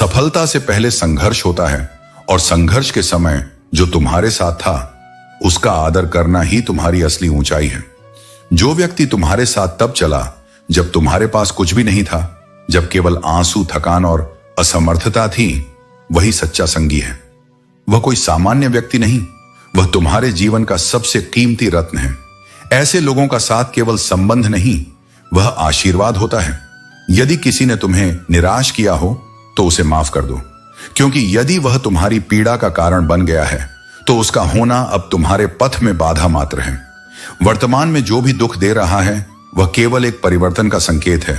सफलता से पहले संघर्ष होता है और संघर्ष के समय जो तुम्हारे साथ था उसका आदर करना ही तुम्हारी असली ऊंचाई है। जो व्यक्ति तुम्हारे साथ तब चला जब तुम्हारे पास कुछ भी नहीं था, जब केवल आंसू, थकान और असमर्थता थी, वही सच्चा संगी है। वह कोई सामान्य व्यक्ति नहीं, वह तुम्हारे जीवन का सबसे कीमती रत्न है। ऐसे लोगों का साथ केवल संबंध नहीं, वह आशीर्वाद होता है। यदि किसी ने तुम्हें निराश किया हो तो उसे माफ कर दो, क्योंकि यदि वह तुम्हारी पीड़ा का कारण बन गया है तो उसका होना अब तुम्हारे पथ में बाधा मात्र है। वर्तमान में जो भी दुख दे रहा है वह केवल एक परिवर्तन का संकेत है।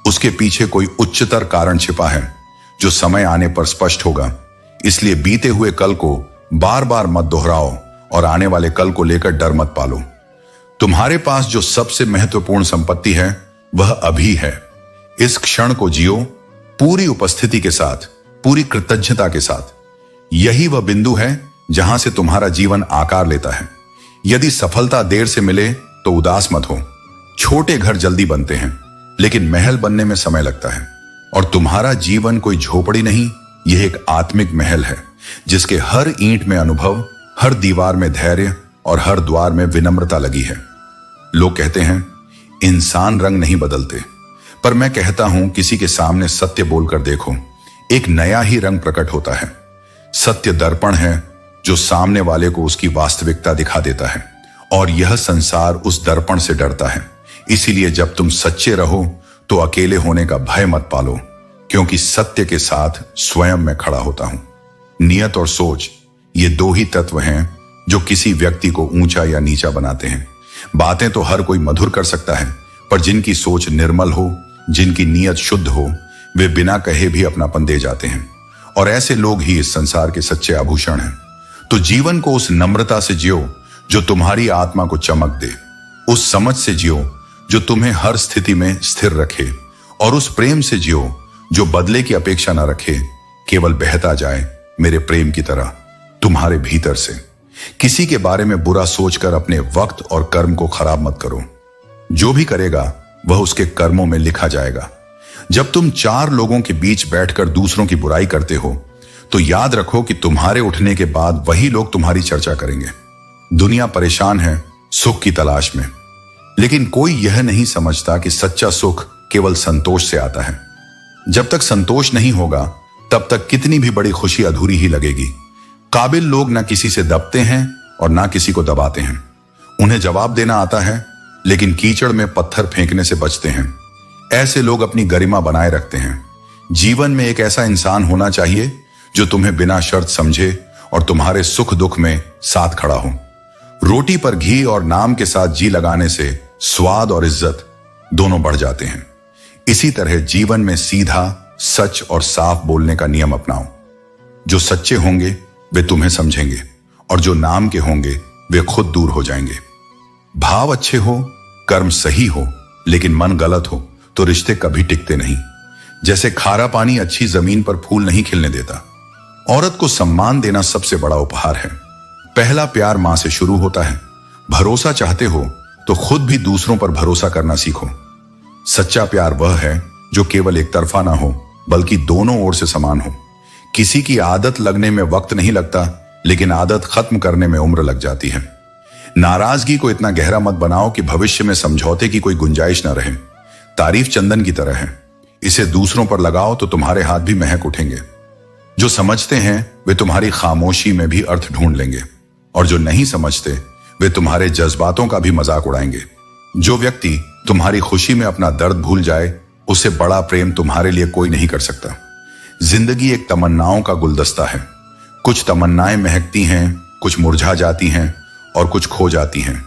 उसके पीछे कोई उच्चतर कारण छिपा है जो समय आने पर स्पष्ट होगा। इसलिए बीते हुए कल को बार बार मत दोहराओ और आने वाले कल को लेकर डर मत पालो। तुम्हारे पास जो सबसे महत्वपूर्ण संपत्ति है वह अभी है। इस क्षण को जियो, पूरी उपस्थिति के साथ, पूरी कृतज्ञता के साथ। यही वह बिंदु है जहां से तुम्हारा जीवन आकार लेता है। यदि सफलता देर से मिले तो उदास मत हो। छोटे घर जल्दी बनते हैं, लेकिन महल बनने में समय लगता है। और तुम्हारा जीवन कोई झोपड़ी नहीं, यह एक आत्मिक महल है जिसके हर ईंट में अनुभव, हर दीवार में धैर्य और हर द्वार में विनम्रता लगी है। लोग कहते हैं इंसान रंग नहीं बदलते, पर मैं कहता हूं किसी के सामने सत्य बोलकर देखो, एक नया ही रंग प्रकट होता है। सत्य दर्पण है जो सामने वाले को उसकी वास्तविकता दिखा देता है, और यह संसार उस दर्पण से डरता है। इसीलिए जब तुम सच्चे रहो तो अकेले होने का भय मत पालो, क्योंकि सत्य के साथ स्वयं मैं खड़ा होता हूं। नियत और सोच, ये दो ही तत्व हैं जो किसी व्यक्ति को ऊंचा या नीचा बनाते हैं। बातें तो हर कोई मधुर कर सकता है, पर जिनकी सोच निर्मल हो, जिनकी नीयत शुद्ध हो, वे बिना कहे भी अपनापन दे जाते हैं। और ऐसे लोग ही इस संसार के सच्चे आभूषण हैं। तो जीवन को उस नम्रता से जियो जो तुम्हारी आत्मा को चमक दे, उस समझ से जियो जो तुम्हें हर स्थिति में स्थिर रखे, और उस प्रेम से जियो जो बदले की अपेक्षा न रखे, केवल बहता जाए मेरे प्रेम की तरह तुम्हारे भीतर से। किसी के बारे में बुरा सोचकर अपने वक्त और कर्म को खराब मत करो। जो भी करेगा वह उसके कर्मों में लिखा जाएगा। जब तुम चार लोगों के बीच बैठकर दूसरों की बुराई करते हो तो याद रखो कि तुम्हारे उठने के बाद वही लोग तुम्हारी चर्चा करेंगे। दुनिया परेशान है सुख की तलाश में, लेकिन कोई यह नहीं समझता कि सच्चा सुख केवल संतोष से आता है। जब तक संतोष नहीं होगा तब तक कितनी भी बड़ी खुशी अधूरी ही लगेगी। काबिल लोग ना किसी से दबते हैं और ना किसी को दबाते हैं। उन्हें जवाब देना आता है, लेकिन कीचड़ में पत्थर फेंकने से बचते हैं। ऐसे लोग अपनी गरिमा बनाए रखते हैं। जीवन में एक ऐसा इंसान होना चाहिए जो तुम्हें बिना शर्त समझे और तुम्हारे सुख दुख में साथ खड़ा हो। रोटी पर घी और नाम के साथ जी लगाने से स्वाद और इज्जत दोनों बढ़ जाते हैं। इसी तरह जीवन में सीधा, सच और साफ बोलने का नियम अपनाओ। जो सच्चे होंगे वे तुम्हें समझेंगे, और जो नाम के होंगे वे खुद दूर हो जाएंगे। भाव अच्छे हो, कर्म सही हो, लेकिन मन गलत हो तो रिश्ते कभी टिकते नहीं। जैसे खारा पानी अच्छी जमीन पर फूल नहीं खिलने देता। औरत को सम्मान देना सबसे बड़ा उपहार है। पहला प्यार मां से शुरू होता है। भरोसा चाहते हो तो खुद भी दूसरों पर भरोसा करना सीखो। सच्चा प्यार वह है जो केवल एक तरफा ना हो, बल्कि दोनों ओर से समान हो। किसी की आदत लगने में वक्त नहीं लगता, लेकिन आदत खत्म करने में उम्र लग जाती है। नाराजगी को इतना गहरा मत बनाओ कि भविष्य में समझौते की कोई गुंजाइश न रहे। तारीफ चंदन की तरह है, इसे दूसरों पर लगाओ तो तुम्हारे हाथ भी महक उठेंगे। जो समझते हैं वे तुम्हारी खामोशी में भी अर्थ ढूंढ लेंगे, और जो नहीं समझते वे तुम्हारे जज्बातों का भी मजाक उड़ाएंगे। जो व्यक्ति तुम्हारी खुशी में अपना दर्द भूल जाए, उससे बड़ा प्रेम तुम्हारे लिए कोई नहीं कर सकता। जिंदगी एक तमन्नाओं का गुलदस्ता है। कुछ तमन्नाएं महकती हैं, कुछ मुरझा जाती हैं और कुछ खो जाती हैं।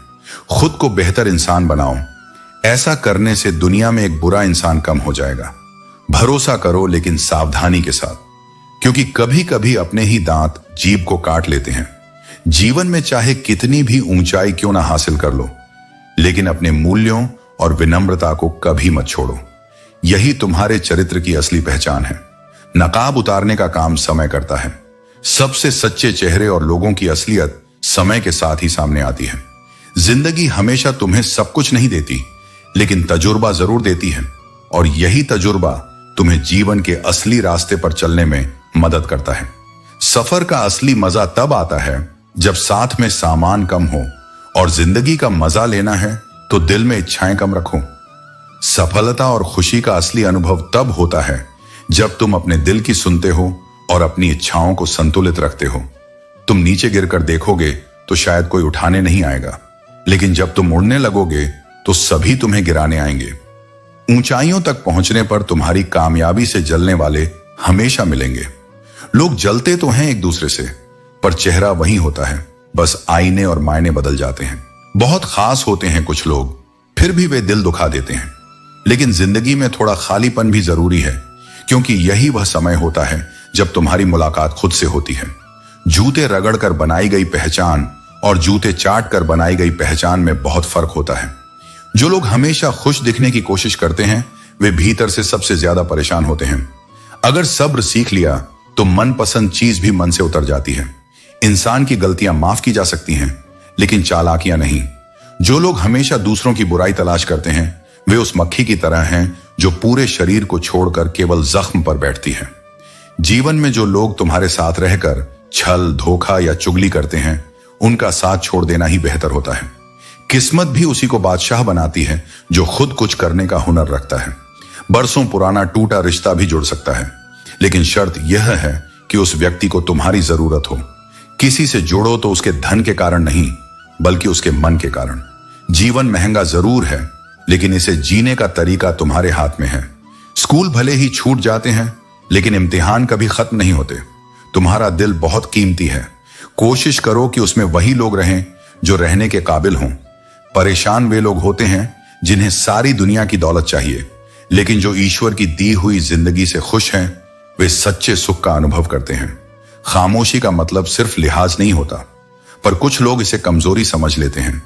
खुद को बेहतर इंसान बनाओ। ऐसा करने से दुनिया में एक बुरा इंसान कम हो जाएगा। भरोसा करो, लेकिन सावधानी के साथ, क्योंकि कभी कभी अपने ही दांत जीभ को काट लेते हैं। जीवन में चाहे कितनी भी ऊंचाई क्यों ना हासिल कर लो, लेकिन अपने मूल्यों और विनम्रता को कभी मत छोड़ो। यही तुम्हारे चरित्र की असली पहचान है। नकाब उतारने का काम समय करता है। सबसे सच्चे चेहरे और लोगों की असलियत समय के साथ ही सामने आती है। जिंदगी हमेशा तुम्हें सब कुछ नहीं देती, लेकिन तजुर्बा जरूर देती है, और यही तजुर्बा तुम्हें जीवन के असली रास्ते पर चलने में मदद करता है। सफर का असली मजा तब आता है जब साथ में सामान कम हो, और जिंदगी का मजा लेना है तो दिल में इच्छाएं कम रखो। सफलता और खुशी का असली अनुभव तब होता है जब तुम अपने दिल की सुनते हो और अपनी इच्छाओं को संतुलित रखते हो। तुम नीचे गिरकर देखोगे तो शायद कोई उठाने नहीं आएगा, लेकिन जब तुम उड़ने लगोगे तो सभी तुम्हें गिराने आएंगे। ऊंचाइयों तक पहुंचने पर तुम्हारी कामयाबी से जलने वाले हमेशा मिलेंगे। लोग जलते तो हैं एक दूसरे से, पर चेहरा वही होता है, बस आईने और मायने बदल जाते हैं। बहुत खास होते हैं कुछ लोग, फिर भी वे दिल दुखा देते हैं। लेकिन जिंदगी में थोड़ा खालीपन भी जरूरी है, क्योंकि यही वह समय होता है जब तुम्हारी मुलाकात खुद से होती है। जूते रगड़ कर बनाई गई पहचान और जूते चाट कर बनाई गई पहचान में बहुत फर्क होता है। जो लोग हमेशा खुश दिखने की कोशिश करते हैं वे भीतर से सबसे ज्यादा परेशान होते हैं। अगर सब्र सीख लिया तो मनपसंद चीज भी मन से उतर जाती है। इंसान की गलतियां माफ की जा सकती हैं, लेकिन चालाकियां नहीं। जो लोग हमेशा दूसरों की बुराई तलाश करते हैं वे उस मक्खी की तरह हैं जो पूरे शरीर को छोड़कर केवल जख्म पर बैठती है। जीवन में जो लोग तुम्हारे साथ रहकर छल, धोखा या चुगली करते हैं उनका साथ छोड़ देना ही बेहतर होता है। किस्मत भी उसी को बादशाह बनाती है जो खुद कुछ करने का हुनर रखता है। बरसों पुराना टूटा रिश्ता भी जुड़ सकता है, लेकिन शर्त यह है कि उस व्यक्ति को तुम्हारी जरूरत हो। किसी से जुड़ो तो उसके धन के कारण नहीं, बल्कि उसके मन के कारण। जीवन महंगा जरूर है, लेकिन इसे जीने का तरीका तुम्हारे हाथ में है। स्कूल भले ही छूट जाते हैं, लेकिन इम्तिहान कभी खत्म नहीं होते। तुम्हारा दिल बहुत कीमती है। कोशिश करो कि उसमें वही लोग रहें जो रहने के काबिल हों। परेशान वे लोग होते हैं जिन्हें सारी दुनिया की दौलत चाहिए, लेकिन जो ईश्वर की दी हुई जिंदगी से खुश हैं वे सच्चे सुख का अनुभव करते हैं। खामोशी का मतलब सिर्फ लिहाज नहीं होता, पर कुछ लोग इसे कमजोरी समझ लेते हैं।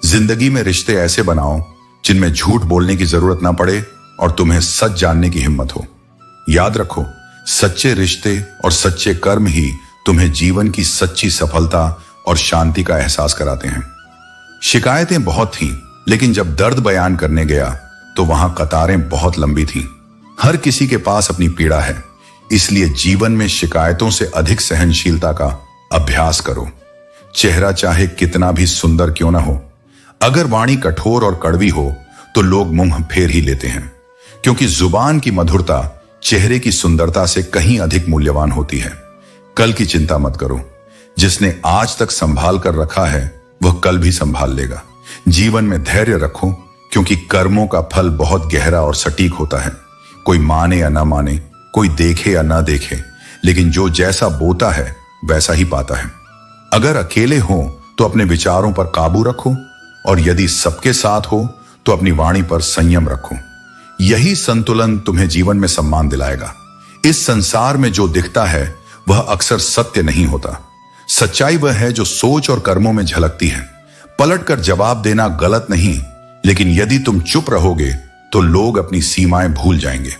जिंदगी में रिश्ते ऐसे बनाओ जिनमें झूठ बोलने की जरूरत ना पड़े और तुम्हें सच जानने की हिम्मत हो। याद रखो, सच्चे रिश्ते और सच्चे कर्म ही तुम्हें जीवन की सच्ची सफलता और शांति का एहसास कराते हैं। शिकायतें बहुत थीं, लेकिन जब दर्द बयान करने गया तो वहां कतारें बहुत लंबी थीं। हर किसी के पास अपनी पीड़ा है, इसलिए जीवन में शिकायतों से अधिक सहनशीलता का अभ्यास करो। चेहरा चाहे कितना भी सुंदर क्यों ना हो, अगर वाणी कठोर और कड़वी हो तो लोग मुंह फेर ही लेते हैं, क्योंकि जुबान की मधुरता चेहरे की सुंदरता से कहीं अधिक मूल्यवान होती है। कल की चिंता मत करो, जिसने आज तक संभाल कर रखा है वह कल भी संभाल लेगा। जीवन में धैर्य रखो, क्योंकि कर्मों का फल बहुत गहरा और सटीक होता है। कोई माने या ना माने, कोई देखे या ना देखे, लेकिन जो जैसा बोता है वैसा ही पाता है। अगर अकेले हो तो अपने विचारों पर काबू रखो, और यदि सबके साथ हो तो अपनी वाणी पर संयम रखो। यही संतुलन तुम्हें जीवन में सम्मान दिलाएगा। इस संसार में जो दिखता है वह अक्सर सत्य नहीं होता। सच्चाई वह है जो सोच और कर्मों में झलकती है। पलटकर जवाब देना गलत नहीं, लेकिन यदि तुम चुप रहोगे तो लोग अपनी सीमाएं भूल जाएंगे।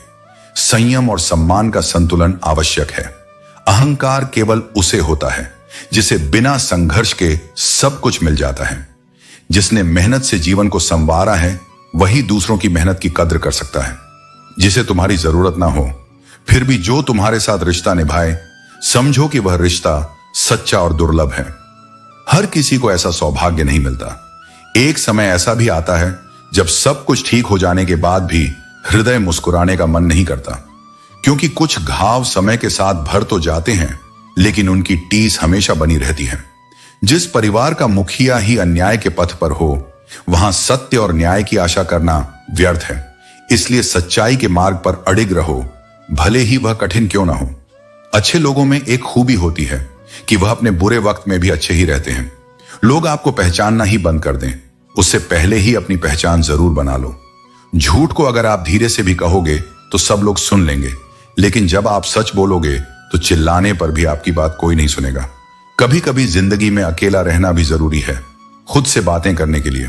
संयम और सम्मान का संतुलन आवश्यक है। अहंकार केवल उसे होता है जिसे बिना संघर्ष के सब कुछ मिल जाता है। जिसने मेहनत से जीवन को संवारा है वही दूसरों की मेहनत की कद्र कर सकता है। जिसे तुम्हारी जरूरत ना हो, फिर भी जो तुम्हारे साथ रिश्ता निभाए, समझो कि वह रिश्ता सच्चा और दुर्लभ है। हर किसी को ऐसा सौभाग्य नहीं मिलता। एक समय ऐसा भी आता है जब सब कुछ ठीक हो जाने के बाद भी हृदय मुस्कुराने का मन नहीं करता, क्योंकि कुछ घाव समय के साथ भर तो जाते हैं, लेकिन उनकी टीस हमेशा बनी रहती है। जिस परिवार का मुखिया ही अन्याय के पथ पर हो, वहां सत्य और न्याय की आशा करना व्यर्थ है। इसलिए सच्चाई के मार्ग पर अडिग रहो, भले ही वह कठिन क्यों ना हो। अच्छे लोगों में एक खूबी होती है कि वह अपने बुरे वक्त में भी अच्छे ही रहते हैं। लोग आपको पहचानना ही बंद कर दें, उससे पहले ही अपनी पहचान जरूर बना लो। झूठ को अगर आप धीरे से भी कहोगे तो सब लोग सुन लेंगे, लेकिन जब आप सच बोलोगे तो चिल्लाने पर भी आपकी बात कोई नहीं सुनेगा। कभी कभी जिंदगी में अकेला रहना भी जरूरी है, खुद से बातें करने के लिए।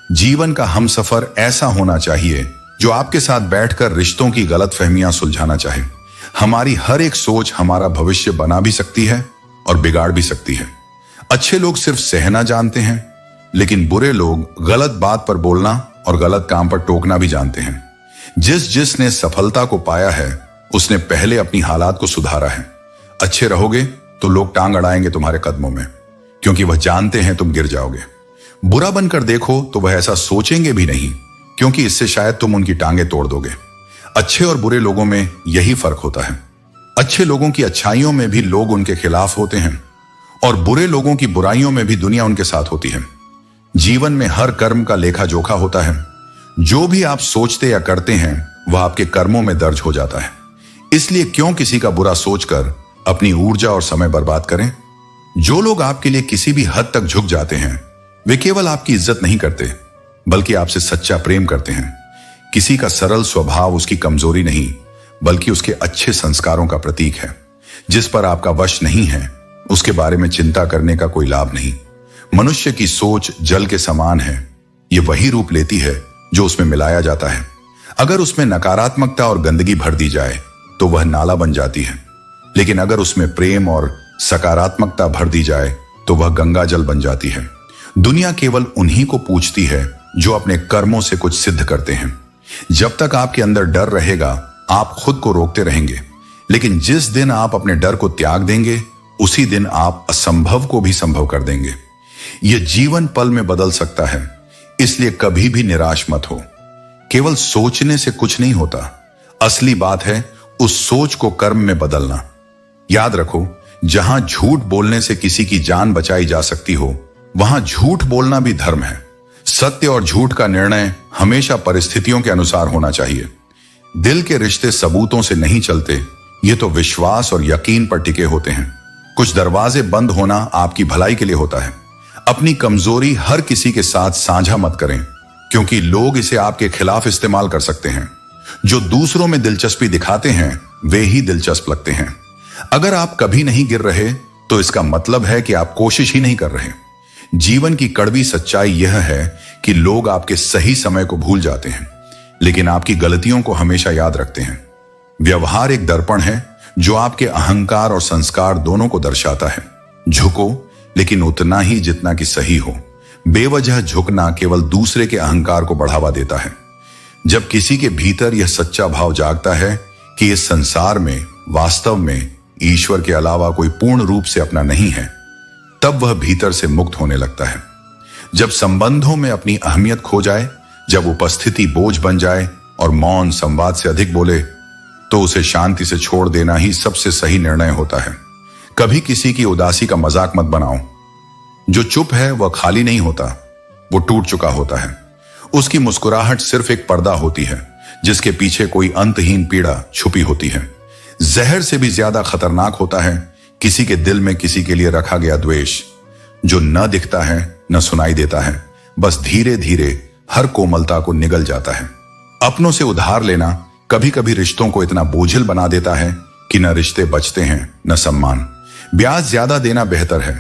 जीवन का हमसफर ऐसा होना चाहिए जो आपके साथ बैठकर रिश्तों की गलतफहमियां सुलझाना चाहे। हमारी हर एक सोच हमारा भविष्य बना भी सकती है और बिगाड़ भी सकती है। अच्छे लोग सिर्फ सहना जानते हैं, लेकिन बुरे लोग गलत बात पर बोलना और गलत काम पर टोकना भी जानते हैं। जिसने सफलता को पाया है उसने पहले अपनी हालात को सुधारा है। अच्छे रहोगे तो लोग टांग अड़ाएंगे तुम्हारे कदमों में, क्योंकि वह जानते हैं तुम गिर जाओगे। बुरा बनकर देखो तो वह ऐसा सोचेंगे भी नहीं, क्योंकि इससे शायद तुम उनकी टांगे तोड़ दोगे। अच्छे और बुरे लोगों में यही फर्क होता है। अच्छे लोगों की अच्छाइयों में भी लोग उनके खिलाफ होते हैं और बुरे लोगों की बुराइयों में भी दुनिया उनके साथ होती है। जीवन में हर कर्म का लेखा जोखा होता है। जो भी आप सोचते या करते हैं वह आपके कर्मों में दर्ज हो जाता है। इसलिए क्यों किसी का बुरा सोचकर अपनी ऊर्जा और समय बर्बाद करें। जो लोग आपके लिए किसी भी हद तक झुक जाते हैं वे केवल आपकी इज्जत नहीं करते बल्कि आपसे सच्चा प्रेम करते हैं। किसी का सरल स्वभाव उसकी कमजोरी नहीं बल्कि उसके अच्छे संस्कारों का प्रतीक है। जिस पर आपका वश नहीं है उसके बारे में चिंता करने का कोई लाभ नहीं। मनुष्य की सोच जल के समान है, यह वही रूप लेती है जो उसमें मिलाया जाता है। अगर उसमें नकारात्मकता और गंदगी भर दी जाए तो वह नाला बन जाती है, लेकिन अगर उसमें प्रेम और सकारात्मकता भर दी जाए तो वह गंगा जल बन जाती है। दुनिया केवल उन्हीं को पूछती है जो अपने कर्मों से कुछ सिद्ध करते हैं। जब तक आपके अंदर डर रहेगा आप खुद को रोकते रहेंगे, लेकिन जिस दिन आप अपने डर को त्याग देंगे उसी दिन आप असंभव को भी संभव कर देंगे। यह जीवन पल में बदल सकता है, इसलिए कभी भी निराश मत हो। केवल सोचने से कुछ नहीं होता, असली बात है उस सोच को कर्म में बदलना। याद रखो, जहां झूठ बोलने से किसी की जान बचाई जा सकती हो वहां झूठ बोलना भी धर्म है। सत्य और झूठ का निर्णय हमेशा परिस्थितियों के अनुसार होना चाहिए। दिल के रिश्ते सबूतों से नहीं चलते, ये तो विश्वास और यकीन पर टिके होते हैं। कुछ दरवाजे बंद होना आपकी भलाई के लिए होता है। अपनी कमजोरी हर किसी के साथ साझा मत करें, क्योंकि लोग इसे आपके खिलाफ इस्तेमाल कर सकते हैं। जो दूसरों में दिलचस्पी दिखाते हैं वे ही दिलचस्प लगते हैं। अगर आप कभी नहीं गिर रहे तो इसका मतलब है कि आप कोशिश ही नहीं कर रहे। जीवन की कड़वी सच्चाई यह है कि लोग आपके सही समय को भूल जाते हैं, लेकिन आपकी गलतियों को हमेशा याद रखते हैं। व्यवहार एक दर्पण है जो आपके अहंकार और संस्कार दोनों को दर्शाता है। झुको, लेकिन उतना ही जितना कि सही हो। बेवजह झुकना केवल दूसरे के अहंकार को बढ़ावा देता है। जब किसी के भीतर यह सच्चा भाव जागता है कि इस संसार में वास्तव में ईश्वर के अलावा कोई पूर्ण रूप से अपना नहीं है, तब वह भीतर से मुक्त होने लगता है। जब संबंधों में अपनी अहमियत खो जाए, जब उपस्थिति बोझ बन जाए और मौन संवाद से अधिक बोले, तो उसे शांति से छोड़ देना ही सबसे सही निर्णय होता है। कभी किसी की उदासी का मजाक मत बनाओ। जो चुप है वह खाली नहीं होता, वो टूट चुका होता है। उसकी मुस्कुराहट सिर्फ एक पर्दा होती है जिसके पीछे कोई अंतहीन पीड़ा छुपी होती है। जहर से भी ज्यादा खतरनाक होता है किसी के दिल में किसी के लिए रखा गया द्वेष, जो न दिखता है न सुनाई देता है, बस धीरे धीरे हर कोमलता को निगल जाता है। अपनों से उधार लेना कभी कभी रिश्तों को इतना बोझिल बना देता है कि न रिश्ते बचते हैं न सम्मान। ब्याज ज्यादा देना बेहतर है,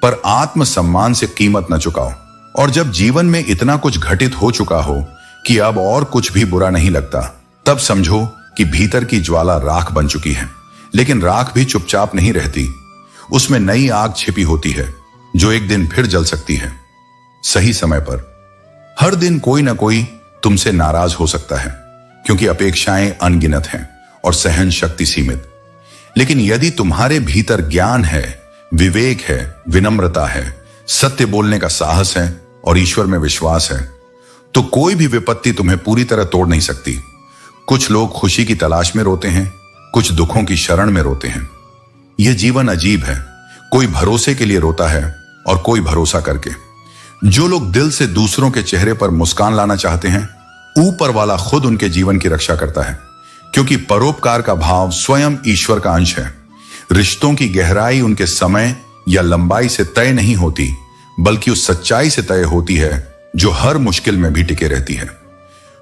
पर आत्म सम्मान से कीमत न चुकाओ। और जब जीवन में इतना कुछ घटित हो चुका हो कि अब और कुछ भी बुरा नहीं लगता, तब समझो कि भीतर की ज्वाला राख बन चुकी है। लेकिन राख भी चुपचाप नहीं रहती, उसमें नई आग छिपी होती है जो एक दिन फिर जल सकती है, सही समय पर। हर दिन कोई ना कोई तुमसे नाराज हो सकता है, क्योंकि अपेक्षाएं अनगिनत हैं और सहन शक्ति सीमित। लेकिन यदि तुम्हारे भीतर ज्ञान है, विवेक है, विनम्रता है, सत्य बोलने का साहस है और ईश्वर में विश्वास है, तो कोई भी विपत्ति तुम्हें पूरी तरह तोड़ नहीं सकती। कुछ लोग खुशी की तलाश में रोते हैं, कुछ दुखों की शरण में रोते हैं। यह जीवन अजीब है, कोई भरोसे के लिए रोता है और कोई भरोसा करके। जो लोग दिल से दूसरों के चेहरे पर मुस्कान लाना चाहते हैं, ऊपर वाला खुद उनके जीवन की रक्षा करता है, क्योंकि परोपकार का भाव स्वयं ईश्वर का अंश है। रिश्तों की गहराई उनके समय या लंबाई से तय नहीं होती, बल्कि उस सच्चाई से तय होती है जो हर मुश्किल में भी टिके रहती है।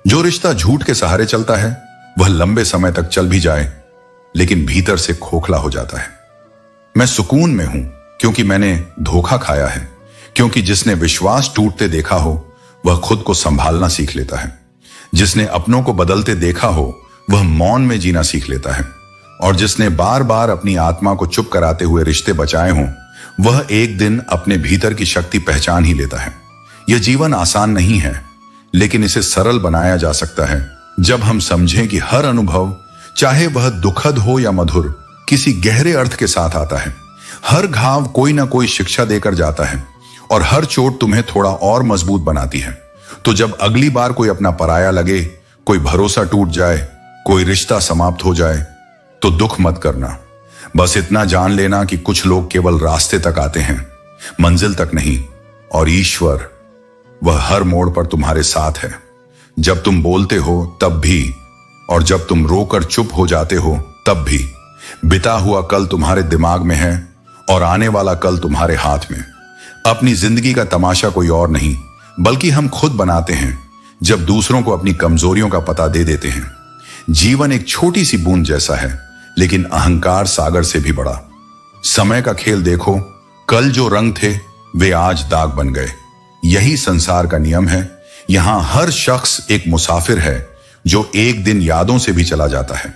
जो रिश्ता झूठ के सहारे चलता है वह लंबे समय तक चल भी जाए, लेकिन भीतर से खोखला हो जाता है। मैं सुकून में हूं क्योंकि मैंने धोखा खाया है, क्योंकि जिसने विश्वास टूटते देखा हो वह खुद को संभालना सीख लेता है। जिसने अपनों को बदलते देखा हो वह मौन में जीना सीख लेता है, और जिसने बार बार अपनी आत्मा को चुप कराते हुए रिश्ते बचाए हों वह एक दिन अपने भीतर की शक्ति पहचान ही लेता है। यह जीवन आसान नहीं है, लेकिन इसे सरल बनाया जा सकता है जब हम समझें कि हर अनुभव, चाहे वह दुखद हो या मधुर, किसी गहरे अर्थ के साथ आता है। हर घाव कोई ना कोई शिक्षा देकर जाता है और हर चोट तुम्हें थोड़ा और मजबूत बनाती है। तो जब अगली बार कोई अपना पराया लगे, कोई भरोसा टूट जाए, कोई रिश्ता समाप्त हो जाए, तो दुख मत करना। बस इतना जान लेना कि कुछ लोग केवल रास्ते तक आते हैं, मंजिल तक नहीं। और ईश्वर, वह हर मोड़ पर तुम्हारे साथ है। जब तुम बोलते हो तब भी, और जब तुम रोकर चुप हो जाते हो तब भी। बिता हुआ कल तुम्हारे दिमाग में है और आने वाला कल तुम्हारे हाथ में। अपनी जिंदगी का तमाशा कोई और नहीं, बल्कि हम खुद बनाते हैं जब दूसरों को अपनी कमजोरियों का पता दे देते हैं। जीवन एक छोटी सी बूंद जैसा है, लेकिन अहंकार सागर से भी बड़ा। समय का खेल देखो, कल जो रंग थे वे आज दाग बन गए। यही संसार का नियम है। यहां हर शख्स एक मुसाफिर है जो एक दिन यादों से भी चला जाता है।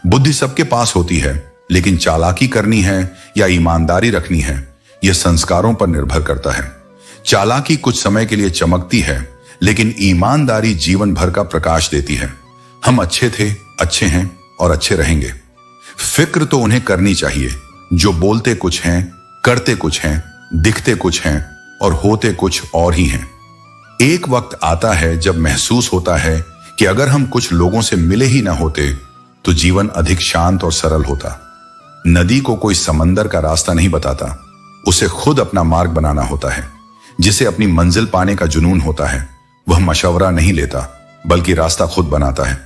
बुद्धि सबके पास होती है, लेकिन चालाकी करनी है या ईमानदारी रखनी है, यह संस्कारों पर निर्भर करता है। चालाकी कुछ समय के लिए चमकती है, लेकिन ईमानदारी जीवन भर का प्रकाश देती है। हम अच्छे थे, अच्छे हैं और अच्छे रहेंगे। फिक्र तो उन्हें करनी चाहिए जो बोलते कुछ हैं, करते कुछ हैं, दिखते कुछ हैं और होते कुछ और ही हैं। एक वक्त आता है जब महसूस होता है कि अगर हम कुछ लोगों से मिले ही ना होते तो जीवन अधिक शांत और सरल होता। नदी को कोई समंदर का रास्ता नहीं बताता, उसे खुद अपना मार्ग बनाना होता है। जिसे अपनी मंजिल पाने का जुनून होता है, वह मशवरा नहीं लेता, बल्कि रास्ता खुद बनाता है।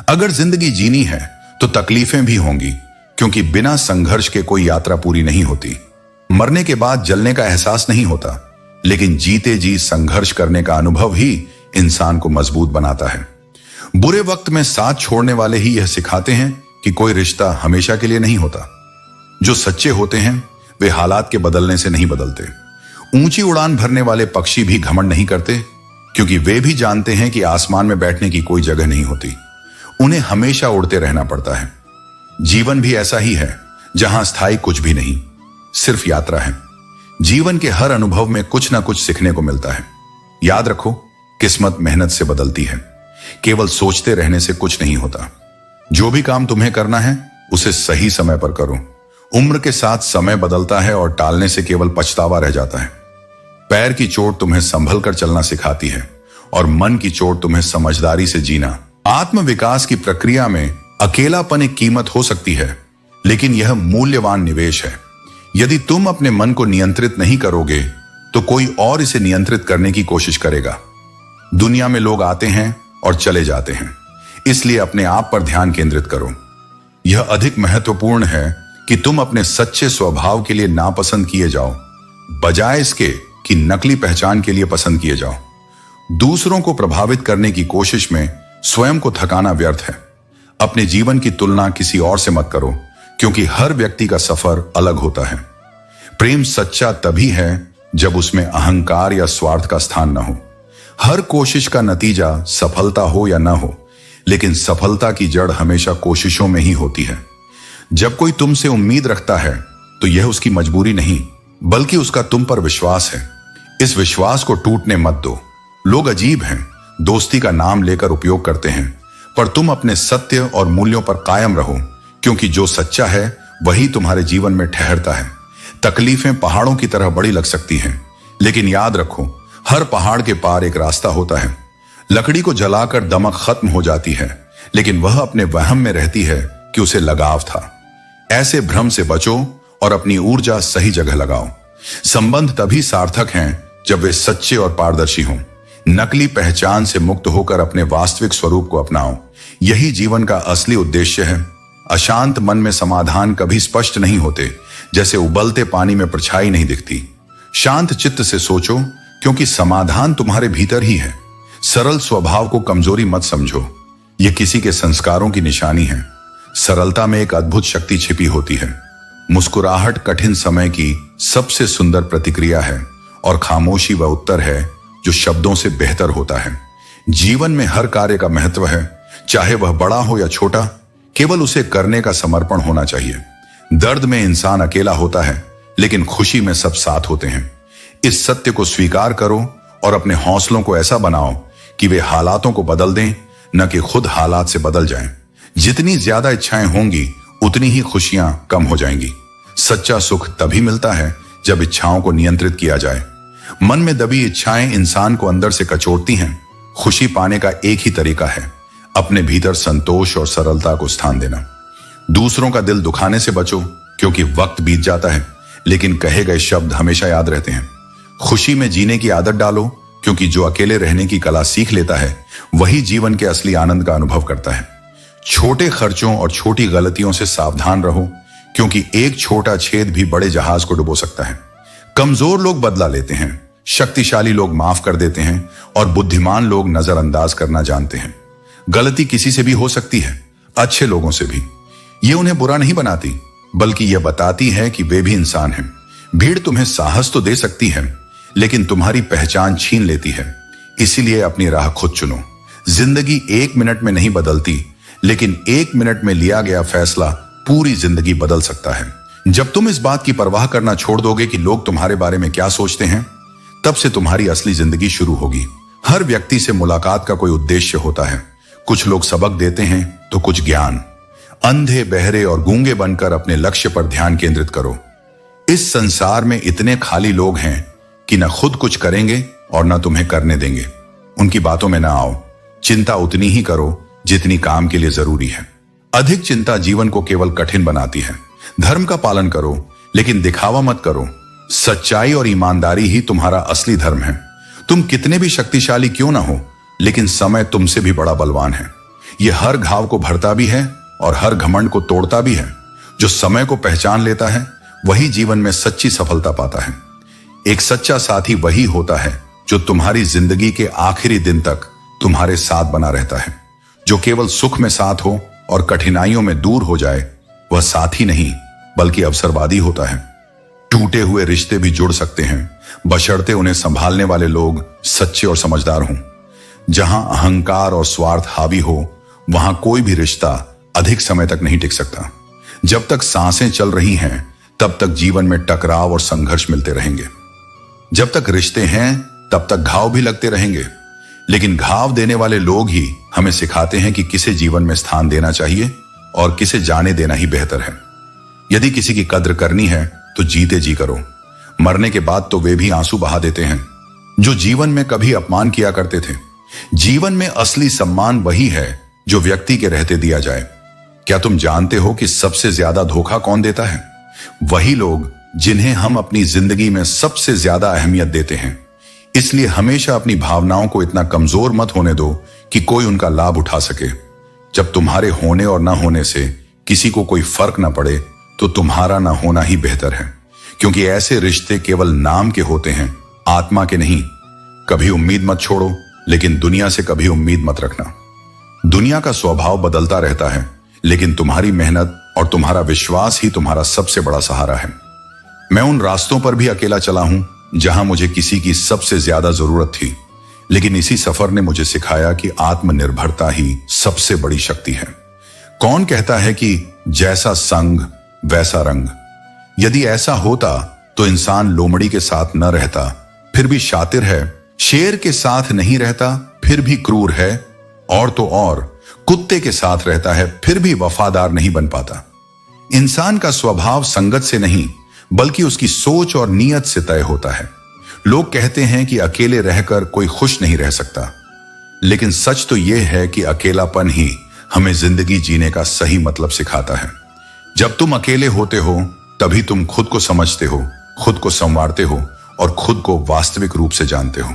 अगर जिंदगी जीनी है तो तकलीफें भी होंगी, क्योंकि बिना संघर्ष के कोई यात्रा पूरी नहीं होती। मरने के बाद जलने का एहसास नहीं होता, लेकिन जीते जी संघर्ष करने का अनुभव ही इंसान को मजबूत बनाता है। बुरे वक्त में साथ छोड़ने वाले ही यह सिखाते हैं कि कोई रिश्ता हमेशा के लिए नहीं होता। जो सच्चे होते हैं वे हालात के बदलने से नहीं बदलते। ऊंची उड़ान भरने वाले पक्षी भी घमंड नहीं करते, क्योंकि वे भी जानते हैं कि आसमान में बैठने की कोई जगह नहीं होती। उन्हें हमेशा उड़ते रहना पड़ता है। जीवन भी ऐसा ही है, जहां स्थायी कुछ भी नहीं, सिर्फ यात्रा है। जीवन के हर अनुभव में कुछ ना कुछ सीखने को मिलता है। याद रखो, किस्मत मेहनत से बदलती है, केवल सोचते रहने से कुछ नहीं होता। जो भी काम तुम्हें करना है उसे सही समय पर करो। उम्र के साथ समय बदलता है और टालने से केवल पछतावा रह जाता है। पैर की चोट तुम्हें संभल कर चलना सिखाती है और मन की चोट तुम्हें समझदारी से जीना। आत्म विकास की प्रक्रिया में अकेलापन एक कीमत हो सकती है, लेकिन यह मूल्यवान निवेश है। यदि तुम अपने मन को नियंत्रित नहीं करोगे तो कोई और इसे नियंत्रित करने की कोशिश करेगा। दुनिया में लोग आते हैं और चले जाते हैं, इसलिए अपने आप पर ध्यान केंद्रित करो। यह अधिक महत्वपूर्ण है कि तुम अपने सच्चे स्वभाव के लिए नापसंद किए जाओ, बजाय इसके कि नकली पहचान के लिए पसंद किए जाओ। दूसरों को प्रभावित करने की कोशिश में स्वयं को थकाना व्यर्थ है। अपने जीवन की तुलना किसी और से मत करो, क्योंकि हर व्यक्ति का सफर अलग होता है। प्रेम सच्चा तभी है जब उसमें अहंकार या स्वार्थ का स्थान न हो। हर कोशिश का नतीजा सफलता हो या ना हो, लेकिन सफलता की जड़ हमेशा कोशिशों में ही होती है। जब कोई तुमसे उम्मीद रखता है तो यह उसकी मजबूरी नहीं, बल्कि उसका तुम पर विश्वास है। इस विश्वास को टूटने मत दो। लोग अजीब हैं, दोस्ती का नाम लेकर उपयोग करते हैं, पर तुम अपने सत्य और मूल्यों पर कायम रहो, क्योंकि जो सच्चा है वही तुम्हारे जीवन में ठहरता है। तकलीफें पहाड़ों की तरह बड़ी लग सकती हैं, लेकिन याद रखो, हर पहाड़ के पार एक रास्ता होता है। लकड़ी को जलाकर दमक खत्म हो जाती है, लेकिन वह अपने वहम में रहती है कि उसे लगाव था। ऐसे भ्रम से बचो और अपनी ऊर्जा सही जगह लगाओ। संबंध तभी सार्थक हैं जब वे सच्चे और पारदर्शी हों। नकली पहचान से मुक्त होकर अपने वास्तविक स्वरूप को अपनाओ। यही जीवन का असली उद्देश्य है। अशांत मन में समाधान कभी स्पष्ट नहीं होते, जैसे उबलते पानी में परछाई नहीं दिखती। शांत चित्त से सोचो, क्योंकि समाधान तुम्हारे भीतर ही है। सरल स्वभाव को कमजोरी मत समझो, यह किसी के संस्कारों की निशानी है। सरलता में एक अद्भुत शक्ति छिपी होती है। मुस्कुराहट कठिन समय की सबसे सुंदर प्रतिक्रिया है, और खामोशी वह उत्तर है जो शब्दों से बेहतर होता है। जीवन में हर कार्य का महत्व है, चाहे वह बड़ा हो या छोटा, केवल उसे करने का समर्पण होना चाहिए। दर्द में इंसान अकेला होता है, लेकिन खुशी में सब साथ होते हैं। इस सत्य को स्वीकार करो और अपने हौसलों को ऐसा बनाओ कि वे हालातों को बदल दें, न कि खुद हालात से बदल जाएं। जितनी ज्यादा इच्छाएं होंगी उतनी ही खुशियां कम हो जाएंगी। सच्चा सुख तभी मिलता है जब इच्छाओं को नियंत्रित किया जाए। मन में दबी इच्छाएं इंसान को अंदर से कचोटती हैं। खुशी पाने का एक ही तरीका है, अपने भीतर संतोष और सरलता को स्थान देना। दूसरों का दिल दुखाने से बचो, क्योंकि वक्त बीत जाता है लेकिन कहे गए शब्द हमेशा याद रहते हैं। खुशी में जीने की आदत डालो, क्योंकि जो अकेले रहने की कला सीख लेता है वही जीवन के असली आनंद का अनुभव करता है। छोटे खर्चों और छोटी गलतियों से सावधान रहो, क्योंकि एक छोटा छेद भी बड़े जहाज को डुबो सकता है। कमजोर लोग बदला लेते हैं, शक्तिशाली लोग माफ कर देते हैं और बुद्धिमान लोग नजरअंदाज करना जानते हैं। गलती किसी से भी हो सकती है, अच्छे लोगों से भी। ये उन्हें बुरा नहीं बनाती, बल्कि यह बताती है कि वे भी इंसान हैं। भीड़ तुम्हें साहस तो दे सकती है, लेकिन तुम्हारी पहचान छीन लेती है। इसीलिए अपनी राह खुद चुनो। जिंदगी 1 मिनट में नहीं बदलती, लेकिन 1 मिनट में लिया गया फैसला पूरी जिंदगी बदल सकता है। जब तुम इस बात की परवाह करना छोड़ दोगे कि लोग तुम्हारे बारे में क्या सोचते हैं, तब से तुम्हारी असली जिंदगी शुरू होगी। हर व्यक्ति से मुलाकात का कोई उद्देश्य होता है। कुछ लोग सबक देते हैं तो कुछ ज्ञान। अंधे, बहरे और गूंगे बनकर अपने लक्ष्य पर ध्यान केंद्रित करो। इस संसार में इतने खाली लोग हैं कि न खुद कुछ करेंगे और न तुम्हें करने देंगे। उनकी बातों में ना आओ। चिंता उतनी ही करो जितनी काम के लिए जरूरी है। अधिक चिंता जीवन को केवल कठिन बनाती है। धर्म का पालन करो, लेकिन दिखावा मत करो। सच्चाई और ईमानदारी ही तुम्हारा असली धर्म है। तुम कितने भी शक्तिशाली क्यों ना हो, लेकिन समय तुमसे भी बड़ा बलवान है। यह हर घाव को भरता भी है और हर घमंड को तोड़ता भी है। जो समय को पहचान लेता है वही जीवन में सच्ची सफलता पाता है। एक सच्चा साथी वही होता है जो तुम्हारी जिंदगी के आखिरी दिन तक तुम्हारे साथ बना रहता है। जो केवल सुख में साथ हो और कठिनाइयों में दूर हो जाए, वह साथी नहीं बल्कि अवसरवादी होता है। टूटे हुए रिश्ते भी जुड़ सकते हैं, बशर्ते उन्हें संभालने वाले लोग सच्चे और समझदार हों। जहां अहंकार और स्वार्थ हावी हो, वहां कोई भी रिश्ता अधिक समय तक नहीं टिक सकता। जब तक सांसें चल रही हैं, तब तक जीवन में टकराव और संघर्ष मिलते रहेंगे। जब तक रिश्ते हैं, तब तक घाव भी लगते रहेंगे। लेकिन घाव देने वाले लोग ही हमें सिखाते हैं कि किसे जीवन में स्थान देना चाहिए और किसे जाने देना ही बेहतर है। यदि किसी की कद्र करनी है तो जीते जी करो। मरने के बाद तो वे भी आंसू बहा देते हैं जो जीवन में कभी अपमान किया करते थे। जीवन में असली सम्मान वही है जो व्यक्ति के रहते दिया जाए। क्या तुम जानते हो कि सबसे ज्यादा धोखा कौन देता है? वही लोग जिन्हें हम अपनी जिंदगी में सबसे ज्यादा अहमियत देते हैं। इसलिए हमेशा अपनी भावनाओं को इतना कमजोर मत होने दो कि कोई उनका लाभ उठा सके। जब तुम्हारे होने और ना होने से किसी को कोई फर्क ना पड़े, तो तुम्हारा ना होना ही बेहतर है, क्योंकि ऐसे रिश्ते केवल नाम के होते हैं, आत्मा के नहीं। कभी उम्मीद मत छोड़ो, लेकिन दुनिया से कभी उम्मीद मत रखना। दुनिया का स्वभाव बदलता रहता है, लेकिन तुम्हारी मेहनत और तुम्हारा विश्वास ही तुम्हारा सबसे बड़ा सहारा है। मैं उन रास्तों पर भी अकेला चला हूं जहां मुझे किसी की सबसे ज्यादा जरूरत थी, लेकिन इसी सफर ने मुझे सिखाया कि आत्मनिर्भरता ही सबसे बड़ी शक्ति है। कौन कहता है कि जैसा संग वैसा रंग? यदि ऐसा होता तो इंसान लोमड़ी के साथ न रहता, फिर भी शातिर है। शेर के साथ नहीं रहता, फिर भी क्रूर है। और तो और कुत्ते के साथ रहता है, फिर भी वफादार नहीं बन पाता। इंसान का स्वभाव संगत से नहीं, बल्कि उसकी सोच और नीयत से तय होता है। लोग कहते हैं कि अकेले रहकर कोई खुश नहीं रह सकता, लेकिन सच तो यह है कि अकेलापन ही हमें जिंदगी जीने का सही मतलब सिखाता है। जब तुम अकेले होते हो, तभी तुम खुद को समझते हो, खुद को संवारते हो और खुद को वास्तविक रूप से जानते हो।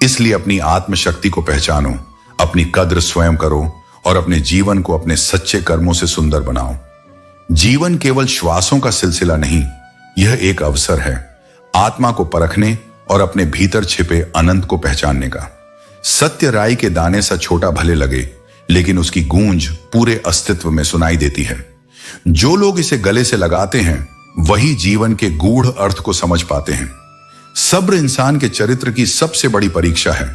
इसलिए अपनी आत्मशक्ति को पहचानो, अपनी कद्र स्वयं करो और अपने जीवन को अपने सच्चे कर्मों से सुंदर बनाओ। जीवन केवल श्वासों का सिलसिला नहीं, यह एक अवसर है आत्मा को परखने और अपने भीतर छिपे अनंत को पहचानने का। सत्य राई के दाने सा छोटा भले लगे, लेकिन उसकी गूंज पूरे अस्तित्व में सुनाई देती है। जो लोग इसे गले से लगाते हैं, वही जीवन के गूढ़ अर्थ को समझ पाते हैं। सब्र इंसान के चरित्र की सबसे बड़ी परीक्षा है।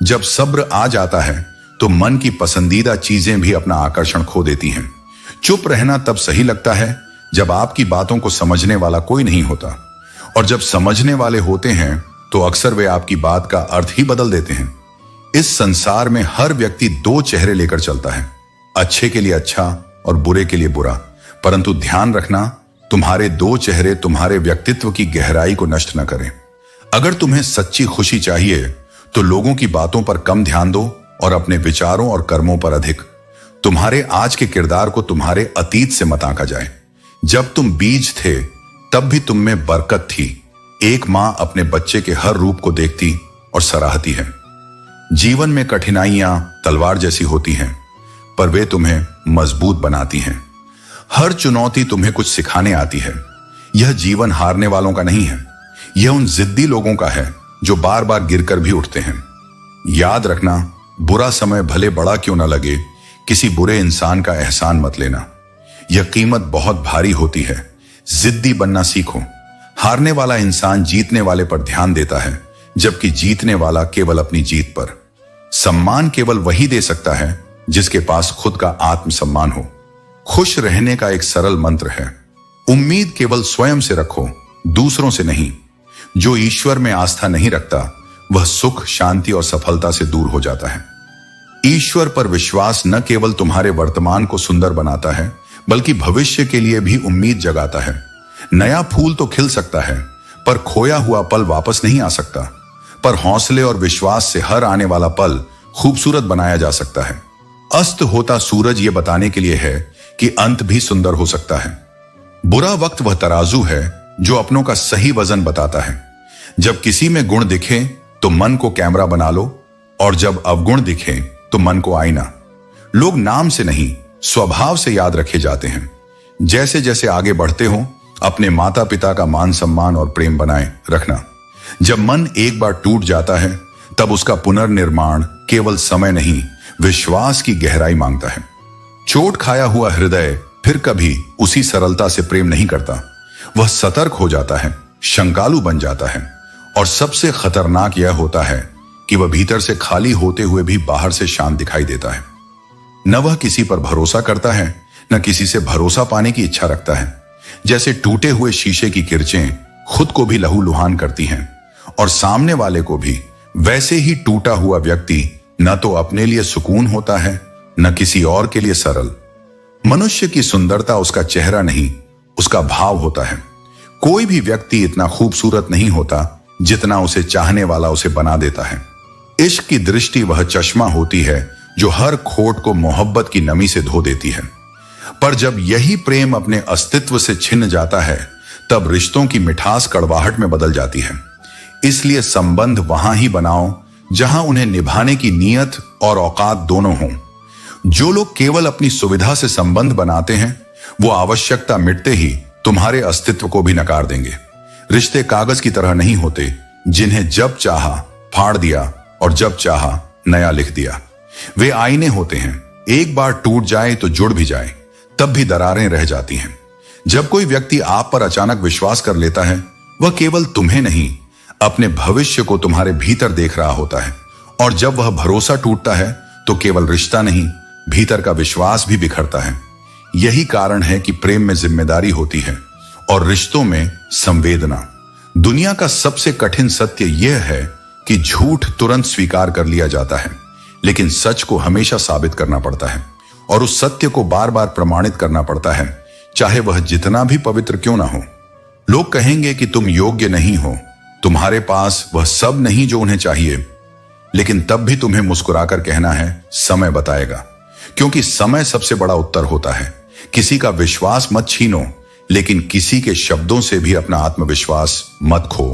जब सब्र आ जाता है, तो मन की पसंदीदा चीजें भी अपना आकर्षण खो देती हैं। चुप रहना तब सही लगता है जब आपकी बातों को समझने वाला कोई नहीं होता, और जब समझने वाले होते हैं तो अक्सर वे आपकी बात का अर्थ ही बदल देते हैं। इस संसार में हर व्यक्ति दो चेहरे लेकर चलता है, अच्छे के लिए अच्छा और बुरे के लिए बुरा। परंतु ध्यान रखना, तुम्हारे दो चेहरे तुम्हारे व्यक्तित्व की गहराई को नष्ट न करें। अगर तुम्हें सच्ची खुशी चाहिए तो लोगों की बातों पर कम ध्यान दो और अपने विचारों और कर्मों पर अधिक। तुम्हारे आज के किरदार को तुम्हारे अतीत से मत आंका जाए। जब तुम बीज थे तब भी तुम में बरकत थी। एक मां अपने बच्चे के हर रूप को देखती और सराहती है। जीवन में कठिनाइयां तलवार जैसी होती हैं, पर वे तुम्हें मजबूत बनाती हैं। हर चुनौती तुम्हें कुछ सिखाने आती है। यह जीवन हारने वालों का नहीं है, यह उन जिद्दी लोगों का है जो बार बार गिरकर भी उठते हैं। याद रखना, बुरा समय भले बड़ा क्यों न लगे, किसी बुरे इंसान का एहसान मत लेना। यह कीमत बहुत भारी होती है। जिद्दी बनना सीखो। हारने वाला इंसान जीतने वाले पर ध्यान देता है, जबकि जीतने वाला केवल अपनी जीत पर। सम्मान केवल वही दे सकता है जिसके पास खुद का आत्मसम्मान हो। खुश रहने का एक सरल मंत्र है, उम्मीद केवल स्वयं से रखो, दूसरों से नहीं। जो ईश्वर में आस्था नहीं रखता वह सुख, शांति और सफलता से दूर हो जाता है। ईश्वर पर विश्वास न केवल तुम्हारे वर्तमान को सुंदर बनाता है, बल्कि भविष्य के लिए भी उम्मीद जगाता है। नया फूल तो खिल सकता है, पर खोया हुआ पल वापस नहीं आ सकता। पर हौसले और विश्वास से हर आने वाला पल खूबसूरत बनाया जा सकता है। अस्त होता सूरज यह बताने के लिए है कि अंत भी सुंदर हो सकता है। बुरा वक्त वह तराजू है जो अपनों का सही वजन बताता है। जब किसी में गुण दिखे तो मन को कैमरा बना लो, और जब अवगुण दिखे तो मन को आईना। लोग नाम से नहीं, स्वभाव से याद रखे जाते हैं। जैसे जैसे आगे बढ़ते हो, अपने माता पिता का मान सम्मान और प्रेम बनाए रखना। जब मन एक बार टूट जाता है तब उसका पुनर्निर्माण केवल समय नहीं, विश्वास की गहराई मांगता है। चोट खाया हुआ हृदय फिर कभी उसी सरलता से प्रेम नहीं करता। वह सतर्क हो जाता है, शंकालु बन जाता है, और सबसे खतरनाक यह होता है कि वह भीतर से खाली होते हुए भी बाहर से शांत दिखाई देता है। न वह किसी पर भरोसा करता है, न किसी से भरोसा पाने की इच्छा रखता है। जैसे टूटे हुए शीशे की किरचें खुद को भी लहूलुहान करती हैं, और सामने वाले को भी, वैसे ही टूटा हुआ व्यक्ति न तो अपने लिए सुकून होता है, न किसी और के लिए सरल। मनुष्य की सुंदरता उसका चेहरा नहीं, उसका भाव होता है। कोई भी व्यक्ति इतना खूबसूरत नहीं होता जितना उसे चाहने वाला उसे बना देता है। इश्क की दृष्टि वह चश्मा होती है जो हर खोट को मोहब्बत की नमी से धो देती है। पर जब यही प्रेम अपने अस्तित्व से छिन्न जाता है, तब रिश्तों की मिठास कड़वाहट में बदल जाती है। इसलिए संबंध वहां ही बनाओ जहां उन्हें निभाने की नीयत और औकात दोनों हों। जो लोग केवल अपनी सुविधा से संबंध बनाते हैं, वो आवश्यकता मिटते ही तुम्हारे अस्तित्व को भी नकार देंगे। रिश्ते कागज की तरह नहीं होते, जिन्हें जब चाहा फाड़ दिया और जब चाहा नया लिख दिया। वे आईने होते हैं, एक बार टूट जाए तो जुड़ भी जाए, तब भी दरारें रह जाती हैं। जब कोई व्यक्ति आप पर अचानक विश्वास कर लेता है, वह केवल तुम्हें नहीं, अपने भविष्य को तुम्हारे भीतर देख रहा होता है। और जब वह भरोसा टूटता है तो केवल रिश्ता नहीं, भीतर का विश्वास भी बिखरता है। यही कारण है कि प्रेम में जिम्मेदारी होती है और रिश्तों में संवेदना। दुनिया का सबसे कठिन सत्य यह है कि झूठ तुरंत स्वीकार कर लिया जाता है, लेकिन सच को हमेशा साबित करना पड़ता है, और उस सत्य को बार बार प्रमाणित करना पड़ता है, चाहे वह जितना भी पवित्र क्यों ना हो। लोग कहेंगे कि तुम योग्य नहीं हो, तुम्हारे पास वह सब नहीं जो उन्हें चाहिए, लेकिन तब भी तुम्हें मुस्कुराकर कहना है, समय बताएगा। क्योंकि समय सबसे बड़ा उत्तर होता है। किसी का विश्वास मत छीनो, लेकिन किसी के शब्दों से भी अपना आत्मविश्वास मत खो।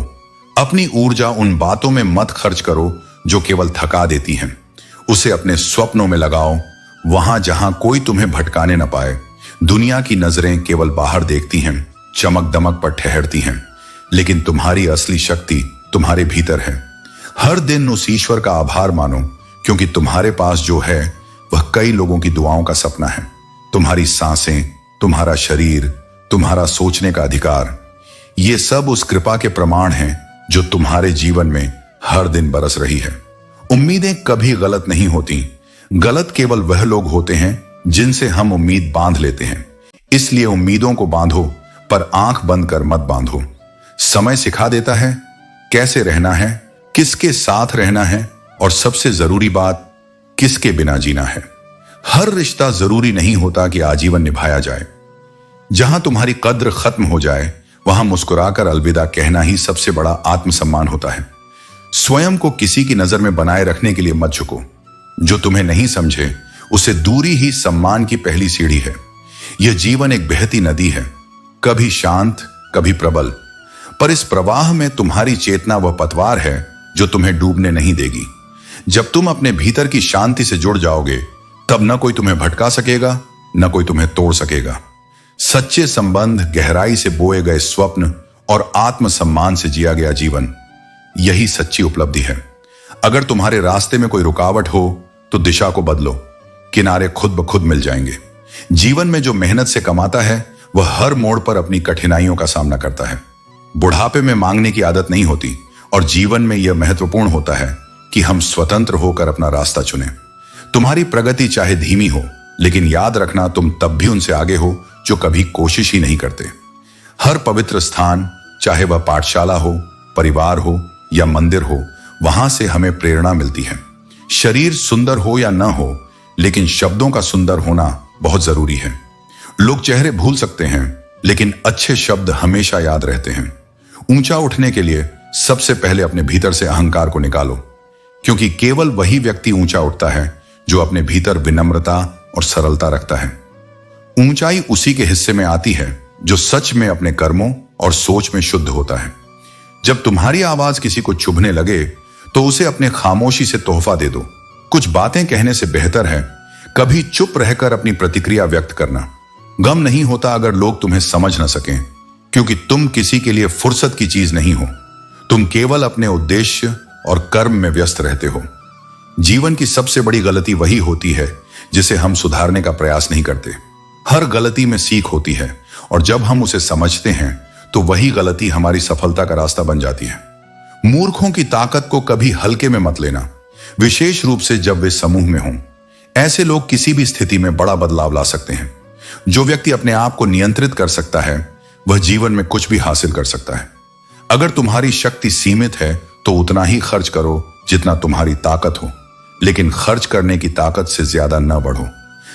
अपनी ऊर्जा उन बातों में मत खर्च करो जो केवल थका देती हैं। उसे अपने स्वप्नों में लगाओ, वहां जहां कोई तुम्हें भटकाने न पाए। दुनिया की नजरें केवल बाहर देखती हैं, चमक दमक पर ठहरती हैं, लेकिन तुम्हारी असली शक्ति तुम्हारे भीतर है। हर दिन उस ईश्वर का आभार मानो, क्योंकि तुम्हारे पास जो है वह कई लोगों की दुआओं का सपना है। तुम्हारी सांसें, तुम्हारा शरीर, तुम्हारा सोचने का अधिकार, ये सब उस कृपा के प्रमाण हैं जो तुम्हारे जीवन में हर दिन बरस रही है। उम्मीदें कभी गलत नहीं होती। गलत केवल वह लोग होते हैं जिनसे हम उम्मीद बांध लेते हैं। इसलिए उम्मीदों को बांधो, पर आंख बंद कर मत बांधो। समय सिखा देता है कैसे रहना है, किसके साथ रहना है और सबसे जरूरी बात, किसके बिना जीना है। हर रिश्ता जरूरी नहीं होता कि आजीवन निभाया जाए। जहां तुम्हारी कद्र खत्म हो जाए वहां मुस्कुराकर अलविदा कहना ही सबसे बड़ा आत्मसम्मान होता है। स्वयं को किसी की नजर में बनाए रखने के लिए मत झुको। जो तुम्हें नहीं समझे उसे दूरी ही सम्मान की पहली सीढ़ी है। यह जीवन एक बहती नदी है, कभी शांत कभी प्रबल, पर इस प्रवाह में तुम्हारी चेतना वह पतवार है जो तुम्हें डूबने नहीं देगी। जब तुम अपने भीतर की शांति से जुड़ जाओगे तब न कोई तुम्हें भटका सकेगा, न कोई तुम्हें तोड़ सकेगा। सच्चे संबंध, गहराई से बोए गए स्वप्न और आत्मसम्मान से जिया गया जीवन, यही सच्ची उपलब्धि है। अगर तुम्हारे रास्ते में कोई रुकावट हो तो दिशा को बदलो, किनारे खुद ब खुद मिल जाएंगे। जीवन में जो मेहनत से कमाता है वह हर मोड़ पर अपनी कठिनाइयों का सामना करता है। बुढ़ापे में मांगने की आदत नहीं होती और जीवन में यह महत्वपूर्ण होता है कि हम स्वतंत्र होकर अपना रास्ता चुनें। तुम्हारी प्रगति चाहे धीमी हो, लेकिन याद रखना तुम तब भी उनसे आगे हो जो कभी कोशिश ही नहीं करते। हर पवित्र स्थान, चाहे वह पाठशाला हो, परिवार हो या मंदिर हो, वहां से हमें प्रेरणा मिलती है। शरीर सुंदर हो या न हो, लेकिन शब्दों का सुंदर होना बहुत जरूरी है। लोग चेहरे भूल सकते हैं, लेकिन अच्छे शब्द हमेशा याद रहते हैं। ऊंचा उठने के लिए सबसे पहले अपने भीतर से अहंकार को निकालो, क्योंकि केवल वही व्यक्ति ऊंचा उठता है जो अपने भीतर विनम्रता और सरलता रखता है। ऊंचाई उसी के हिस्से में आती है जो सच में अपने कर्मों और सोच में शुद्ध होता है। जब तुम्हारी आवाज किसी को चुभने लगे तो उसे अपने खामोशी से तोहफा दे दो। कुछ बातें कहने से बेहतर है कभी चुप रहकर अपनी प्रतिक्रिया व्यक्त करना। गम नहीं होता अगर लोग तुम्हें समझ न सकें, क्योंकि तुम किसी के लिए फुर्सत की चीज नहीं हो। तुम केवल अपने उद्देश्य और कर्म में व्यस्त रहते हो। जीवन की सबसे बड़ी गलती वही होती है जिसे हम सुधारने का प्रयास नहीं करते। हर गलती में सीख होती है और जब हम उसे समझते हैं तो वही गलती हमारी सफलता का रास्ता बन जाती है। मूर्खों की ताकत को कभी हल्के में मत लेना, विशेष रूप से जब वे समूह में हों। ऐसे लोग किसी भी स्थिति में बड़ा बदलाव ला सकते हैं। जो व्यक्ति अपने आप को नियंत्रित कर सकता है वह जीवन में कुछ भी हासिल कर सकता है। अगर तुम्हारी शक्ति सीमित है तो उतना ही खर्च करो जितना तुम्हारी ताकत हो, लेकिन खर्च करने की ताकत से ज्यादा न बढ़ो।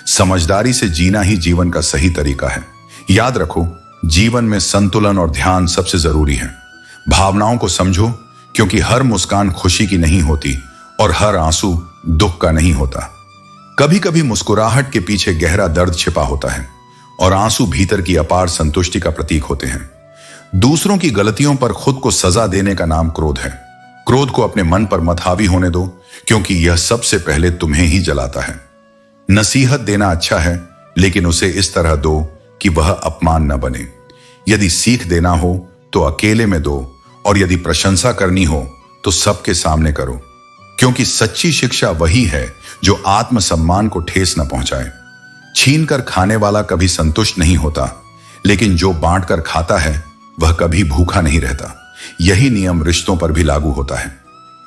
समझदारी से जीना ही जीवन का सही तरीका है। याद रखो, जीवन में संतुलन और ध्यान सबसे जरूरी है। भावनाओं को समझो, क्योंकि हर मुस्कान खुशी की नहीं होती और हर आंसू दुख का नहीं होता। कभी कभी मुस्कुराहट के पीछे गहरा दर्द छिपा होता है और आंसू भीतर की अपार संतुष्टि का प्रतीक होते हैं। दूसरों की गलतियों पर खुद को सजा देने का नाम क्रोध है। क्रोध को अपने मन पर मत हावी होने दो, क्योंकि यह सबसे पहले तुम्हें ही जलाता है। नसीहत देना अच्छा है, लेकिन उसे इस तरह दो कि वह अपमान न बने। यदि सीख देना हो तो अकेले में दो, और यदि प्रशंसा करनी हो तो सबके सामने करो, क्योंकि सच्ची शिक्षा वही है जो आत्मसम्मान को ठेस न पहुंचाए। छीन कर खाने वाला कभी संतुष्ट नहीं होता, लेकिन जो बांट कर खाता है वह कभी भूखा नहीं रहता। यही नियम रिश्तों पर भी लागू होता है।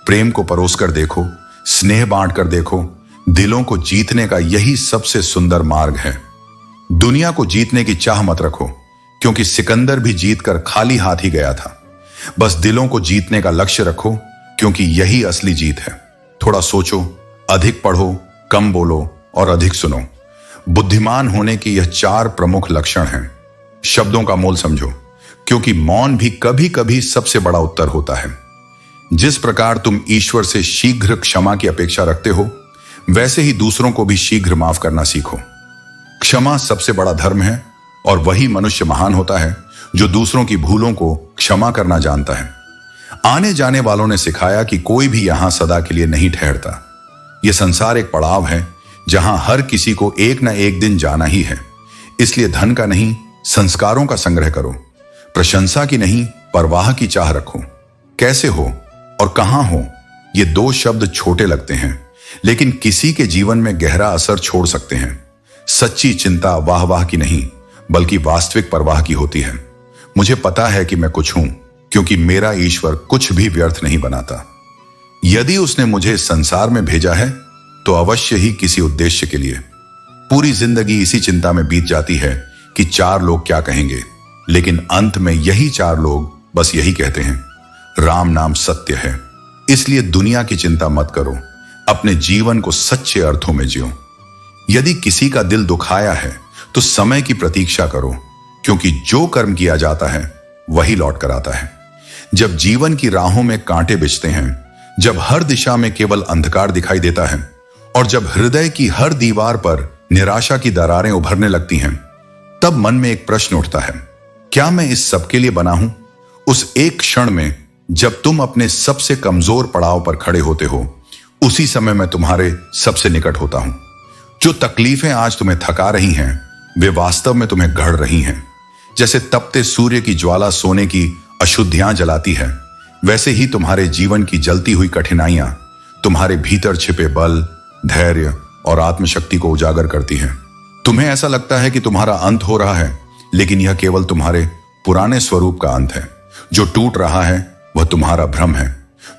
प्रेम को परोस कर देखो, स्नेह बांट कर देखो। दिलों को जीतने का यही सबसे सुंदर मार्ग है। दुनिया को जीतने की चाह मत रखो, क्योंकि सिकंदर भी जीतकर खाली हाथ ही गया था। बस दिलों को जीतने का लक्ष्य रखो, क्योंकि यही असली जीत है। थोड़ा सोचो, अधिक पढ़ो, कम बोलो और अधिक सुनो। बुद्धिमान होने की यह 4 प्रमुख लक्षण हैं। शब्दों का मोल समझो, क्योंकि मौन भी कभी कभी सबसे बड़ा उत्तर होता है। जिस प्रकार तुम ईश्वर से शीघ्र क्षमा की अपेक्षा रखते हो, वैसे ही दूसरों को भी शीघ्र माफ करना सीखो। क्षमा सबसे बड़ा धर्म है और वही मनुष्य महान होता है जो दूसरों की भूलों को क्षमा करना जानता है। आने जाने वालों ने सिखाया कि कोई भी यहां सदा के लिए नहीं ठहरता। यह संसार एक पड़ाव है जहां हर किसी को एक न एक दिन जाना ही है। इसलिए धन का नहीं, संस्कारों का संग्रह करो। प्रशंसा की नहीं, परवाह की चाह रखो। कैसे हो और कहां हो, ये 2 शब्द छोटे लगते हैं, लेकिन किसी के जीवन में गहरा असर छोड़ सकते हैं। सच्ची चिंता वाह वाह की नहीं, बल्कि वास्तविक परवाह की होती है। मुझे पता है कि मैं कुछ हूं, क्योंकि मेरा ईश्वर कुछ भी व्यर्थ नहीं बनाता। यदि उसने मुझे इस संसार में भेजा है तो अवश्य ही किसी उद्देश्य के लिए। पूरी जिंदगी इसी चिंता में बीत जाती है कि 4 लोग क्या कहेंगे, लेकिन अंत में यही 4 लोग बस यही कहते हैं, राम नाम सत्य है। इसलिए दुनिया की चिंता मत करो, अपने जीवन को सच्चे अर्थों में जियो। यदि किसी का दिल दुखाया है तो समय की प्रतीक्षा करो, क्योंकि जो कर्म किया जाता है वही लौट कर आता है। जब जीवन की राहों में कांटे बिछते हैं, जब हर दिशा में केवल अंधकार दिखाई देता है और जब हृदय की हर दीवार पर निराशा की दरारें उभरने लगती हैं, तब मन में एक प्रश्न उठता है, क्या मैं इस सब के लिए बना हूं? उस एक क्षण में जब तुम अपने सबसे कमजोर पड़ाव पर खड़े होते हो, उसी समय मैं तुम्हारे सबसे निकट होता हूं। जो तकलीफें आज तुम्हें थका रही हैं, वे वास्तव में तुम्हें गढ़ रही हैं। जैसे तपते सूर्य की ज्वाला सोने की अशुद्धियां जलाती है, वैसे ही तुम्हारे जीवन की जलती हुई कठिनाइयां तुम्हारे भीतर छिपे बल, धैर्य और आत्मशक्ति को उजागर करती हैं। तुम्हें ऐसा लगता है कि तुम्हारा अंत हो रहा है, लेकिन यह केवल तुम्हारे पुराने स्वरूप का अंत है। जो टूट रहा है वह तुम्हारा भ्रम है,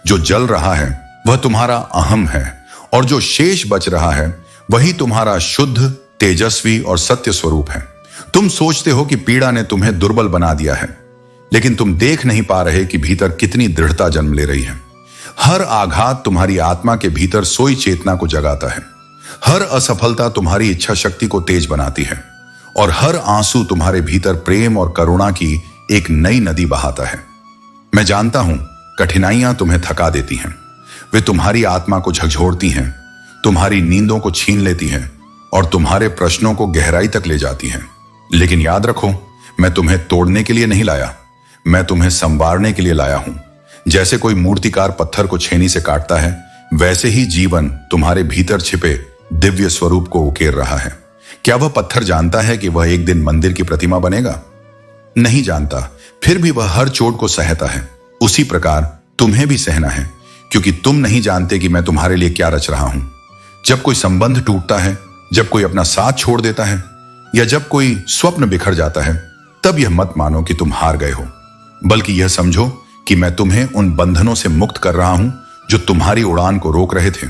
जो जल रहा है वह तुम्हारा अहम है, और जो शेष बच रहा है वही तुम्हारा शुद्ध, तेजस्वी और सत्य स्वरूप है। तुम सोचते हो कि पीड़ा ने तुम्हें दुर्बल बना दिया है, लेकिन तुम देख नहीं पा रहे कि भीतर कितनी दृढ़ता जन्म ले रही है। हर आघात तुम्हारी आत्मा के भीतर सोई चेतना को जगाता है। हर असफलता तुम्हारी इच्छा शक्ति को तेज बनाती है, और हर आंसू तुम्हारे भीतर प्रेम और करुणा की एक नई नदी बहाता है। मैं जानता हूं, कठिनाइयां तुम्हें थका देती हैं। वे तुम्हारी आत्मा को झकझोरती हैं, तुम्हारी नींदों को छीन लेती हैं और तुम्हारे प्रश्नों को गहराई तक ले जाती हैं। लेकिन याद रखो, मैं तुम्हें तोड़ने के लिए नहीं लाया, मैं तुम्हें संवारने के लिए लाया हूं। जैसे कोई मूर्तिकार पत्थर को छेनी से काटता है, वैसे ही जीवन तुम्हारे भीतर छिपे दिव्य स्वरूप को उकेर रहा है। क्या वह पत्थर जानता है कि वह एक दिन मंदिर की प्रतिमा बनेगा? नहीं जानता, फिर भी वह हर चोट को सहता है। उसी प्रकार तुम्हें भी सहना है, क्योंकि तुम नहीं जानते कि मैं तुम्हारे लिए क्या रच रहा हूं। जब कोई संबंध टूटता है, जब कोई अपना साथ छोड़ देता है, या जब कोई स्वप्न बिखर जाता है, तब यह मत मानो कि तुम हार गए हो, बल्कि यह समझो कि मैं तुम्हें उन बंधनों से मुक्त कर रहा हूं जो तुम्हारी उड़ान को रोक रहे थे।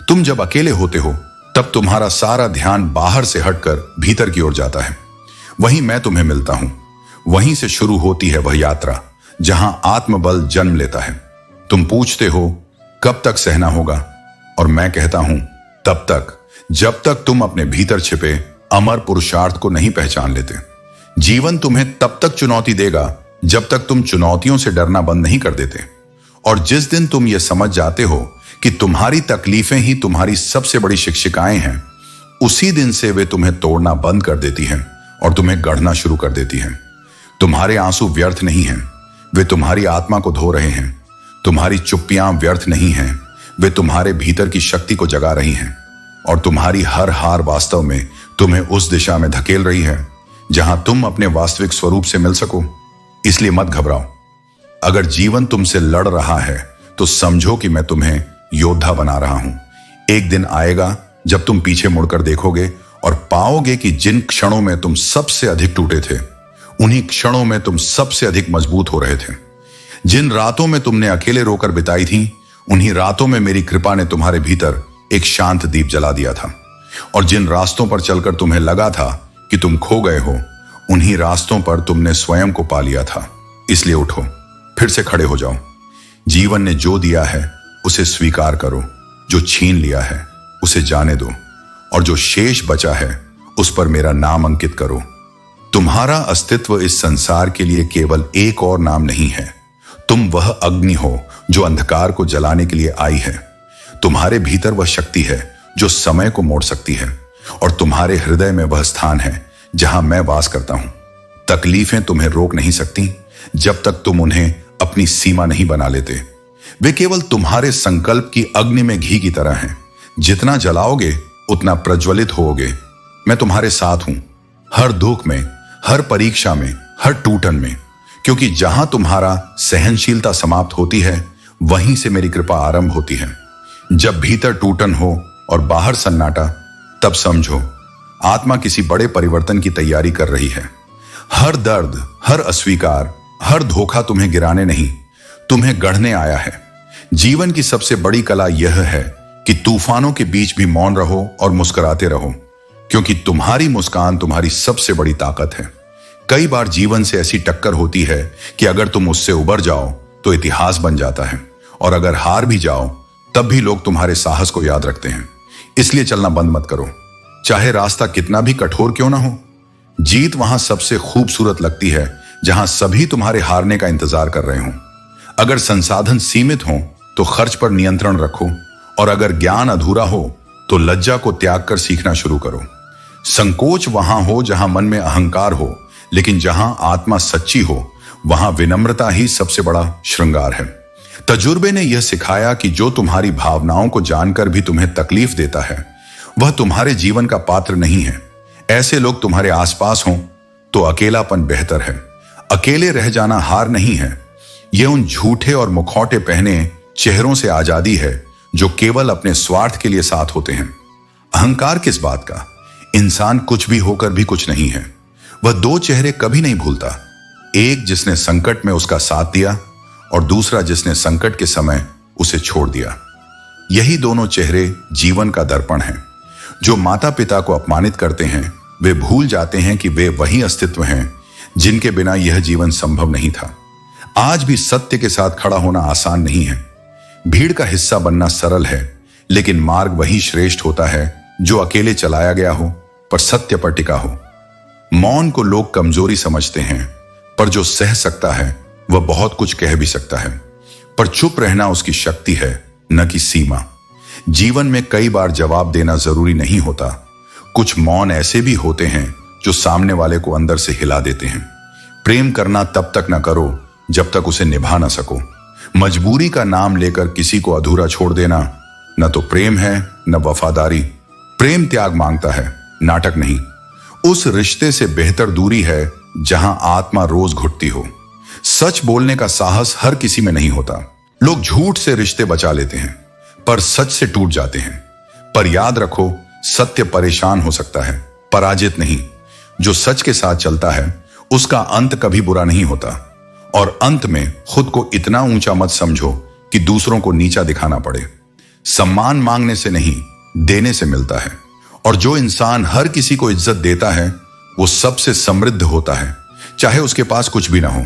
तुम जब अकेले होते हो, तब तुम्हारा सारा ध्यान बाहर से हटकर भीतर की ओर जाता है। वहीं मैं तुम्हें मिलता हूं। वहीं से शुरू होती है वह यात्रा जहां आत्मबल जन्म लेता है। तुम पूछते हो कब तक सहना होगा, और मैं कहता हूं तब तक जब तक तुम अपने भीतर छिपे अमर पुरुषार्थ को नहीं पहचान लेते। जीवन तुम्हें तब तक चुनौती देगा जब तक तुम चुनौतियों से डरना बंद नहीं कर देते। और जिस दिन तुम ये समझ जाते हो कि तुम्हारी तकलीफें ही तुम्हारी सबसे बड़ी शिक्षिकाएं हैं, उसी दिन से वे तुम्हें तोड़ना बंद कर देती हैं और तुम्हें गढ़ना शुरू कर देती हैं। तुम्हारे आंसू व्यर्थ नहीं हैं, वे तुम्हारी आत्मा को धो रहे हैं। तुम्हारी चुप्पियां व्यर्थ नहीं हैं, वे तुम्हारे भीतर की शक्ति को जगा रही हैं। और तुम्हारी हर हार वास्तव में तुम्हें उस दिशा में धकेल रही है जहां तुम अपने वास्तविक स्वरूप से मिल सको। इसलिए मत घबराओ। अगर जीवन तुमसे लड़ रहा है तो समझो कि मैं तुम्हें योद्धा बना रहा हूं। एक दिन आएगा जब तुम पीछे मुड़कर देखोगे और पाओगे कि जिन क्षणों में तुम सबसे अधिक टूटे थे, उन्हीं क्षणों में तुम सबसे अधिक मजबूत हो रहे थे। जिन रातों में तुमने अकेले रोकर बिताई थी, उन्हीं रातों में मेरी कृपा ने तुम्हारे भीतर एक शांत दीप जला दिया था। और जिन रास्तों पर चलकर तुम्हें लगा था कि तुम खो गए हो, उन्हीं रास्तों पर तुमने स्वयं को पा लिया था। इसलिए उठो, फिर से खड़े हो जाओ। जीवन ने जो दिया है उसे स्वीकार करो, जो छीन लिया है उसे जाने दो, और जो शेष बचा है उस पर मेरा नाम अंकित करो। तुम्हारा अस्तित्व इस संसार के लिए केवल एक और नाम नहीं है। तुम वह अग्नि हो जो अंधकार को जलाने के लिए आई है। तुम्हारे भीतर वह शक्ति है जो समय को मोड़ सकती है, और तुम्हारे हृदय में वह स्थान है जहां मैं वास करता हूं। तकलीफें तुम्हें रोक नहीं सकती जब तक तुम उन्हें अपनी सीमा नहीं बना लेते। वे केवल तुम्हारे संकल्प की अग्नि में घी की तरह हैं। जितना जलाओगे उतना प्रज्वलित होोगे। मैं तुम्हारे साथ हूं, हर दुख में, हर परीक्षा में, हर टूटन में, क्योंकि जहां तुम्हारा सहनशीलता समाप्त होती है, वहीं से मेरी कृपा आरंभ होती है। जब भीतर टूटन हो और बाहर सन्नाटा, तब समझो आत्मा किसी बड़े परिवर्तन की तैयारी कर रही है। हर दर्द, हर अस्वीकार, हर धोखा तुम्हें गिराने नहीं, तुम्हें गढ़ने आया है। जीवन की सबसे बड़ी कला यह है कि तूफानों के बीच भी मौन रहो और मुस्कुराते रहो, क्योंकि तुम्हारी मुस्कान तुम्हारी सबसे बड़ी ताकत है। कई बार जीवन से ऐसी टक्कर होती है कि अगर तुम उससे उबर जाओ तो इतिहास बन जाता है, और अगर हार भी जाओ तब भी लोग तुम्हारे साहस को याद रखते हैं। इसलिए चलना बंद मत करो, चाहे रास्ता कितना भी कठोर क्यों ना हो। जीत वहां सबसे खूबसूरत लगती है जहां सभी तुम्हारे हारने का इंतजार कर रहे हों। अगर संसाधन सीमित हों तो खर्च पर नियंत्रण रखो, और अगर ज्ञान अधूरा हो तो लज्जा को त्याग कर सीखना शुरू करो। संकोच वहां हो जहां मन में अहंकार हो, लेकिन जहां आत्मा सच्ची हो वहां विनम्रता ही सबसे बड़ा श्रृंगार है। तजुर्बे ने यह सिखाया कि जो तुम्हारी भावनाओं को जानकर भी तुम्हें तकलीफ देता है वह तुम्हारे जीवन का पात्र नहीं है। ऐसे लोग तुम्हारे आसपास हों तो अकेलापन बेहतर है। अकेले रह जाना हार नहीं है, यह उन झूठे और मुखौटे पहने चेहरों से आजादी है जो केवल अपने स्वार्थ के लिए साथ होते हैं। अहंकार किस बात का? इंसान कुछ भी होकर भी कुछ नहीं है। वह दो चेहरे कभी नहीं भूलता, एक जिसने संकट में उसका साथ दिया और दूसरा जिसने संकट के समय उसे छोड़ दिया। यही दोनों चेहरे जीवन का दर्पण हैं। जो माता पिता को अपमानित करते हैं वे भूल जाते हैं कि वे वही अस्तित्व हैं जिनके बिना यह जीवन संभव नहीं था। आज भी सत्य के साथ खड़ा होना आसान नहीं है। भीड़ का हिस्सा बनना सरल है, लेकिन मार्ग वही श्रेष्ठ होता है जो अकेले चलाया गया हो पर सत्य पर टिका हो। मौन को लोग कमजोरी समझते हैं, पर जो सह सकता है वह बहुत कुछ कह भी सकता है। पर चुप रहना उसकी शक्ति है, न कि सीमा। जीवन में कई बार जवाब देना जरूरी नहीं होता। कुछ मौन ऐसे भी होते हैं जो सामने वाले को अंदर से हिला देते हैं। प्रेम करना तब तक न करो जब तक उसे निभा ना सको। मजबूरी का नाम लेकर किसी को अधूरा छोड़ देना न तो प्रेम है न वफादारी। प्रेम त्याग मांगता है, नाटक नहीं। उस रिश्ते से बेहतर दूरी है जहां आत्मा रोज घुटती हो। सच बोलने का साहस हर किसी में नहीं होता। लोग झूठ से रिश्ते बचा लेते हैं पर सच से टूट जाते हैं। पर याद रखो, सत्य परेशान हो सकता है, पराजित नहीं। जो सच के साथ चलता है उसका अंत कभी बुरा नहीं होता। और अंत में खुद को इतना ऊंचा मत समझो कि दूसरों को नीचा दिखाना पड़े। सम्मान मांगने से नहीं, देने से मिलता है। और जो इंसान हर किसी को इज्जत देता है वो सबसे समृद्ध होता है, चाहे उसके पास कुछ भी ना हो।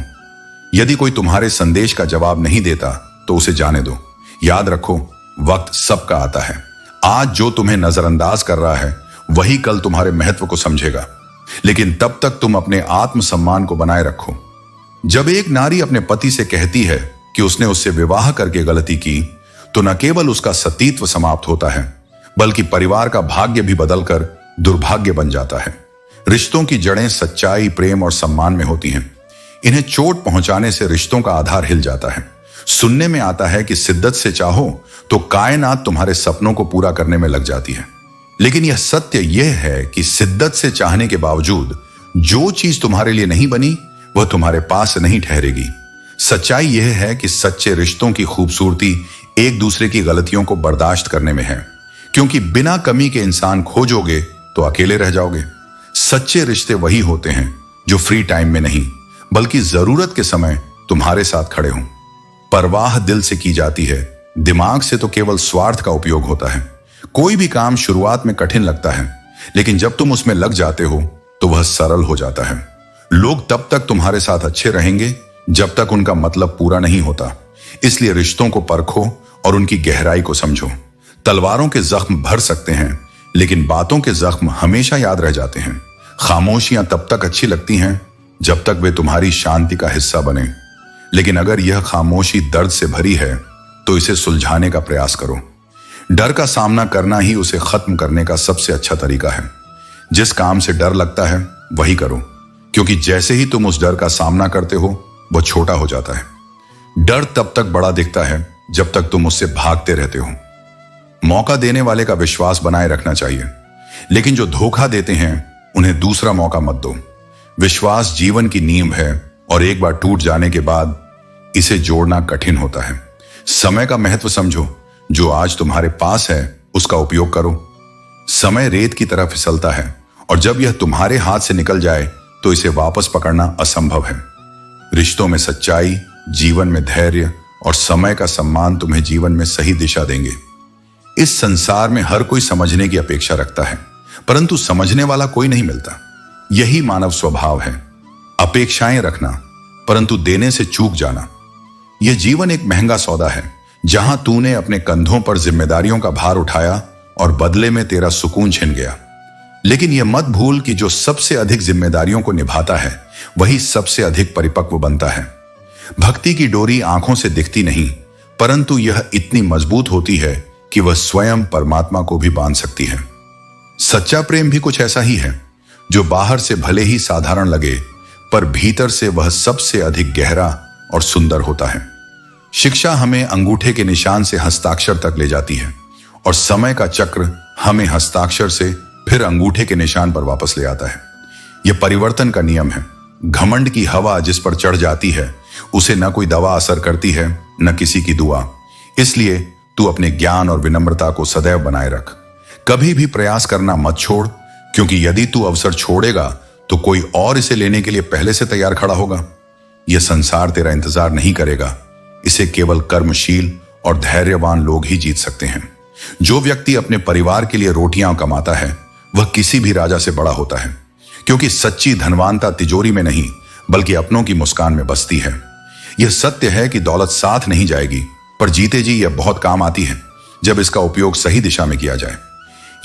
यदि कोई तुम्हारे संदेश का जवाब नहीं देता तो उसे जाने दो। याद रखो, वक्त सबका आता है। आज जो तुम्हें नजरअंदाज कर रहा है वही कल तुम्हारे महत्व को समझेगा। लेकिन तब तक तुम अपने आत्मसम्मान को बनाए रखो। जब एक नारी अपने पति से कहती है कि उसने उससे विवाह करके गलती की, तो न केवल उसका सतीत्व समाप्त होता है बल्कि परिवार का भाग्य भी बदलकर दुर्भाग्य बन जाता है। रिश्तों की जड़ें सच्चाई, प्रेम और सम्मान में होती हैं। इन्हें चोट पहुंचाने से रिश्तों का आधार हिल जाता है। सुनने में आता है कि शिद्दत से चाहो तो कायनात तुम्हारे सपनों को पूरा करने में लग जाती है। लेकिन यह सत्य यह है कि शिद्दत से चाहने के बावजूद जो चीज तुम्हारे लिए नहीं बनी वह तुम्हारे पास नहीं ठहरेगी। सच्चाई यह है कि सच्चे रिश्तों की खूबसूरती एक दूसरे की गलतियों को बर्दाश्त करने में है, क्योंकि बिना कमी के इंसान खोजोगे तो अकेले रह जाओगे। सच्चे रिश्ते वही होते हैं जो फ्री टाइम में नहीं बल्कि जरूरत के समय तुम्हारे साथ खड़े हों। परवाह दिल से की जाती है, दिमाग से तो केवल स्वार्थ का उपयोग होता है। कोई भी काम शुरुआत में कठिन लगता है, लेकिन जब तुम उसमें लग जाते हो तो वह सरल हो जाता है। लोग तब तक तुम्हारे साथ अच्छे रहेंगे जब तक उनका मतलब पूरा नहीं होता। इसलिए रिश्तों को परखो और उनकी गहराई को समझो। तलवारों के जख्म भर सकते हैं, लेकिन बातों के जख्म हमेशा याद रह जाते हैं। खामोशियां तब तक अच्छी लगती हैं जब तक वे तुम्हारी शांति का हिस्सा बने, लेकिन अगर यह खामोशी दर्द से भरी है तो इसे सुलझाने का प्रयास करो। डर का सामना करना ही उसे खत्म करने का सबसे अच्छा तरीका है। जिस काम से डर लगता है वही करो, क्योंकि जैसे ही तुम उस डर का सामना करते हो वह छोटा हो जाता है। डर तब तक बड़ा दिखता है जब तक तुम उससे भागते रहते हो। मौका देने वाले का विश्वास बनाए रखना चाहिए, लेकिन जो धोखा देते हैं उन्हें दूसरा मौका मत दो। विश्वास जीवन की नींव है और एक बार टूट जाने के बाद इसे जोड़ना कठिन होता है। समय का महत्व समझो। जो आज तुम्हारे पास है उसका उपयोग करो। समय रेत की तरह फिसलता है और जब यह तुम्हारे हाथ से निकल जाए तो इसे वापस पकड़ना असंभव है। रिश्तों में सच्चाई, जीवन में धैर्य और समय का सम्मान तुम्हें जीवन में सही दिशा देंगे। इस संसार में हर कोई समझने की अपेक्षा रखता है, परंतु समझने वाला कोई नहीं मिलता। यही मानव स्वभाव है, अपेक्षाएं रखना परंतु देने से चूक जाना। यह जीवन एक महंगा सौदा है जहां तूने अपने कंधों पर जिम्मेदारियों का भार उठाया और बदले में तेरा सुकून छिन गया। लेकिन यह मत भूल कि जो सबसे अधिक जिम्मेदारियों को निभाता है वही सबसे अधिक परिपक्व बनता है। भक्ति की डोरी आंखों से दिखती नहीं, परंतु यह इतनी मजबूत होती है कि वह स्वयं परमात्मा को भी बांध सकती है। सच्चा प्रेम भी कुछ ऐसा ही है, जो बाहर से भले ही साधारण लगे पर भीतर से वह सबसे अधिक गहरा और सुंदर होता है। शिक्षा हमें अंगूठे के निशान से हस्ताक्षर तक ले जाती है और समय का चक्र हमें हस्ताक्षर से फिर अंगूठे के निशान पर वापस ले आता है। यह परिवर्तन का नियम है। घमंड की हवा जिस पर चढ़ जाती है उसे न कोई दवा असर करती है, न किसी की दुआ। इसलिए तू अपने ज्ञान और विनम्रता को सदैव बनाए रख। कभी भी प्रयास करना मत छोड़, क्योंकि यदि तू अवसर छोड़ेगा तो कोई और इसे लेने के लिए पहले से तैयार खड़ा होगा। यह संसार तेरा इंतजार नहीं करेगा। इसे केवल कर्मशील और धैर्यवान लोग ही जीत सकते हैं। जो व्यक्ति अपने परिवार के लिए रोटियां कमाता है वह किसी भी राजा से बड़ा होता है, क्योंकि सच्ची धनवानता तिजोरी में नहीं बल्कि अपनों की मुस्कान में बसती है। यह सत्य है कि दौलत साथ नहीं जाएगी, पर जीते जी यह बहुत काम आती है जब इसका उपयोग सही दिशा में किया जाए।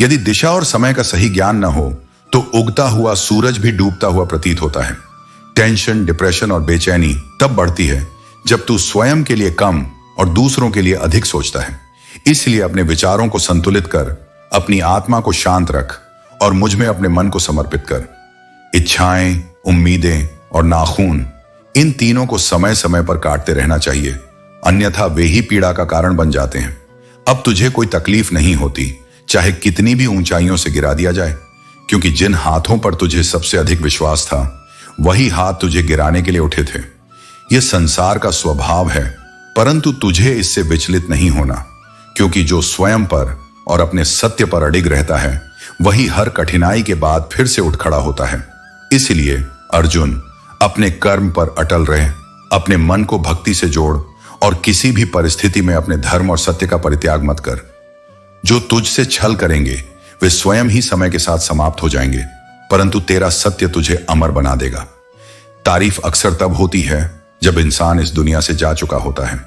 यदि दिशा और समय का सही ज्ञान न हो तो उगता हुआ सूरज भी डूबता हुआ प्रतीत होता है। टेंशन, डिप्रेशन और बेचैनी तब बढ़ती है जब तू स्वयं के लिए कम और दूसरों के लिए अधिक सोचता है। इसलिए अपने विचारों को संतुलित कर, अपनी आत्मा को शांत रख और मुझ में अपने मन को समर्पित कर। इच्छाएं, उम्मीदें और नाखून, इन तीनों को समय समय पर काटते रहना चाहिए, अन्यथा वे ही पीड़ा का कारण बन जाते हैं। अब तुझे कोई तकलीफ नहीं होती, चाहे कितनी भी ऊंचाइयों से गिरा दिया जाए, क्योंकि जिन हाथों पर तुझे सबसे अधिक विश्वास था वही हाथ तुझे गिराने के लिए उठे थे। यह संसार का स्वभाव है, परंतु तुझे इससे विचलित नहीं होना, क्योंकि जो स्वयं पर और अपने सत्य पर अडिग रहता है वही हर कठिनाई के बाद फिर से उठ खड़ा होता है। इसलिए अर्जुन, अपने कर्म पर अटल रहे, अपने मन को भक्ति से जोड़ और किसी भी परिस्थिति में अपने धर्म और सत्य का परित्याग मत कर। जो तुझसे छल करेंगे वे स्वयं ही समय के साथ समाप्त हो जाएंगे, परंतु तेरा सत्य तुझे अमर बना देगा। तारीफ अक्सर तब होती है जब इंसान इस दुनिया से जा चुका होता है।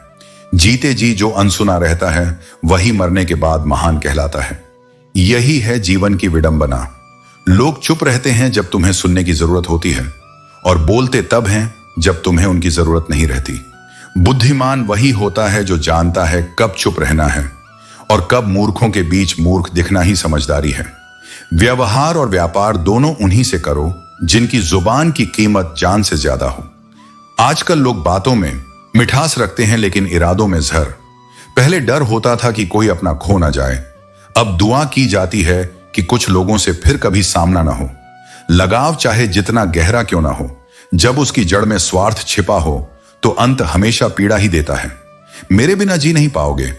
जीते जी जो अनसुना रहता है वही मरने के बाद महान कहलाता है। यही है जीवन की विडंबना। लोग चुप रहते हैं जब तुम्हें सुनने की जरूरत होती है और बोलते तब हैं जब तुम्हें उनकी जरूरत नहीं रहती। बुद्धिमान वही होता है जो जानता है कब चुप रहना है और कब मूर्खों के बीच मूर्ख दिखना ही समझदारी है। व्यवहार और व्यापार दोनों उन्हीं से करो जिनकी जुबान की कीमत जान से ज्यादा हो। आजकल लोग बातों में मिठास रखते हैं लेकिन इरादों में जहर। पहले डर होता था कि कोई अपना खो ना जाए, अब दुआ की जाती है कि कुछ लोगों से फिर कभी सामना ना हो। लगाव चाहे जितना गहरा क्यों ना हो, जब उसकी जड़ में स्वार्थ छिपा हो तो अंत हमेशा पीड़ा ही देता है। मेरे बिना जी नहीं पाओगे,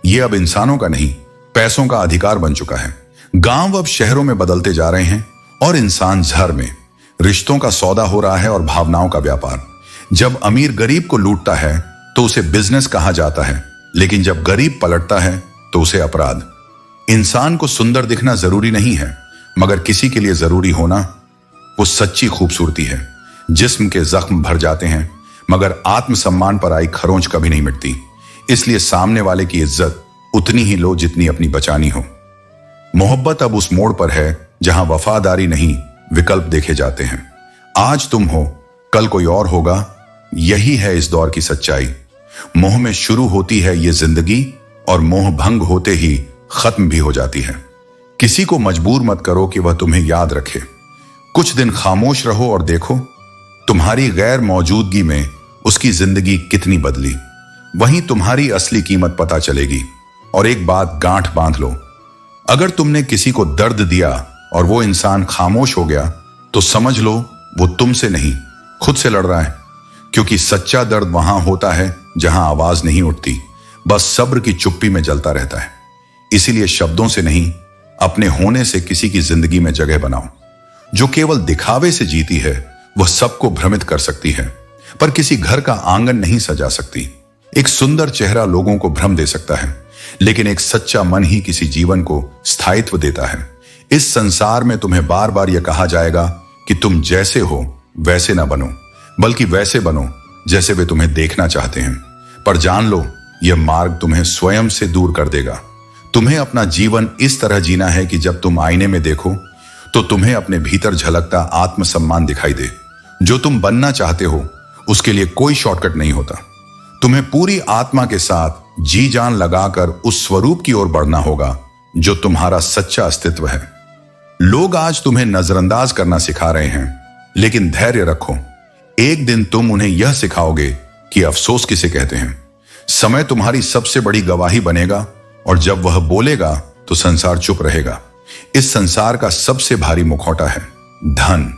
ये अब इंसानों का नहीं, पैसों का अधिकार बन चुका है। गांव अब शहरों में बदलते जा रहे हैं और इंसान जहर में। रिश्तों का सौदा हो रहा है और भावनाओं का व्यापार। जब अमीर गरीब को लूटता है तो उसे बिजनेस कहा जाता है, लेकिन जब गरीब पलटता है तो उसे अपराध। इंसान को सुंदर दिखना जरूरी नहीं है, मगर किसी के लिए जरूरी होना वो सच्ची खूबसूरती है। जिस्म के जख्म भर जाते हैं मगर आत्मसम्मान पर आई खरोंच कभी नहीं मिटती। इसलिए सामने वाले की इज्जत उतनी ही लो जितनी अपनी बचानी हो। मोहब्बत अब उस मोड़ पर है जहां वफादारी नहीं विकल्प देखे जाते हैं। आज तुम हो, कल कोई और होगा, यही है इस दौर की सच्चाई। मोह में शुरू होती है ये जिंदगी और मोह भंग होते ही खत्म भी हो जाती है। किसी को मजबूर मत करो कि वह तुम्हें याद रखे। कुछ दिन खामोश रहो और देखो तुम्हारी गैर मौजूदगी में उसकी जिंदगी कितनी बदली। वहीं तुम्हारी असली कीमत पता चलेगी। और एक बात गांठ बांध लो, अगर तुमने किसी को दर्द दिया और वो इंसान खामोश हो गया तो समझ लो वो तुमसे नहीं खुद से लड़ रहा है, क्योंकि सच्चा दर्द वहां होता है जहां आवाज नहीं उठती, बस सब्र की चुप्पी में जलता रहता है। इसीलिए शब्दों से नहीं, अपने होने से किसी की जिंदगी में जगह बनाओ। जो केवल दिखावे से जीती है वह सबको भ्रमित कर सकती है, पर किसी घर का आंगन नहीं सजा सकती। एक सुंदर चेहरा लोगों को भ्रम दे सकता है, लेकिन एक सच्चा मन ही किसी जीवन को स्थायित्व देता है। इस संसार में तुम्हें बार बार यह कहा जाएगा कि तुम जैसे हो वैसे ना बनो, बल्कि वैसे बनो जैसे वे तुम्हें देखना चाहते हैं। पर जान लो, यह मार्ग तुम्हें स्वयं से दूर कर देगा। तुम्हें अपना जीवन इस तरह जीना है कि जब तुम आईने में देखो तो तुम्हें अपने भीतर झलकता आत्मसम्मान दिखाई दे। जो तुम बनना चाहते हो उसके लिए कोई शॉर्टकट नहीं होता। तुम्हें पूरी आत्मा के साथ जी जान लगाकर उस स्वरूप की ओर बढ़ना होगा जो तुम्हारा सच्चा अस्तित्व है। लोग आज तुम्हें नजरअंदाज करना सिखा रहे हैं, लेकिन धैर्य रखो, एक दिन तुम उन्हें यह सिखाओगे कि अफसोस किसे कहते हैं। समय तुम्हारी सबसे बड़ी गवाही बनेगा और जब वह बोलेगा तो संसार चुप रहेगा। इस संसार का सबसे भारी मुखौटा है धन।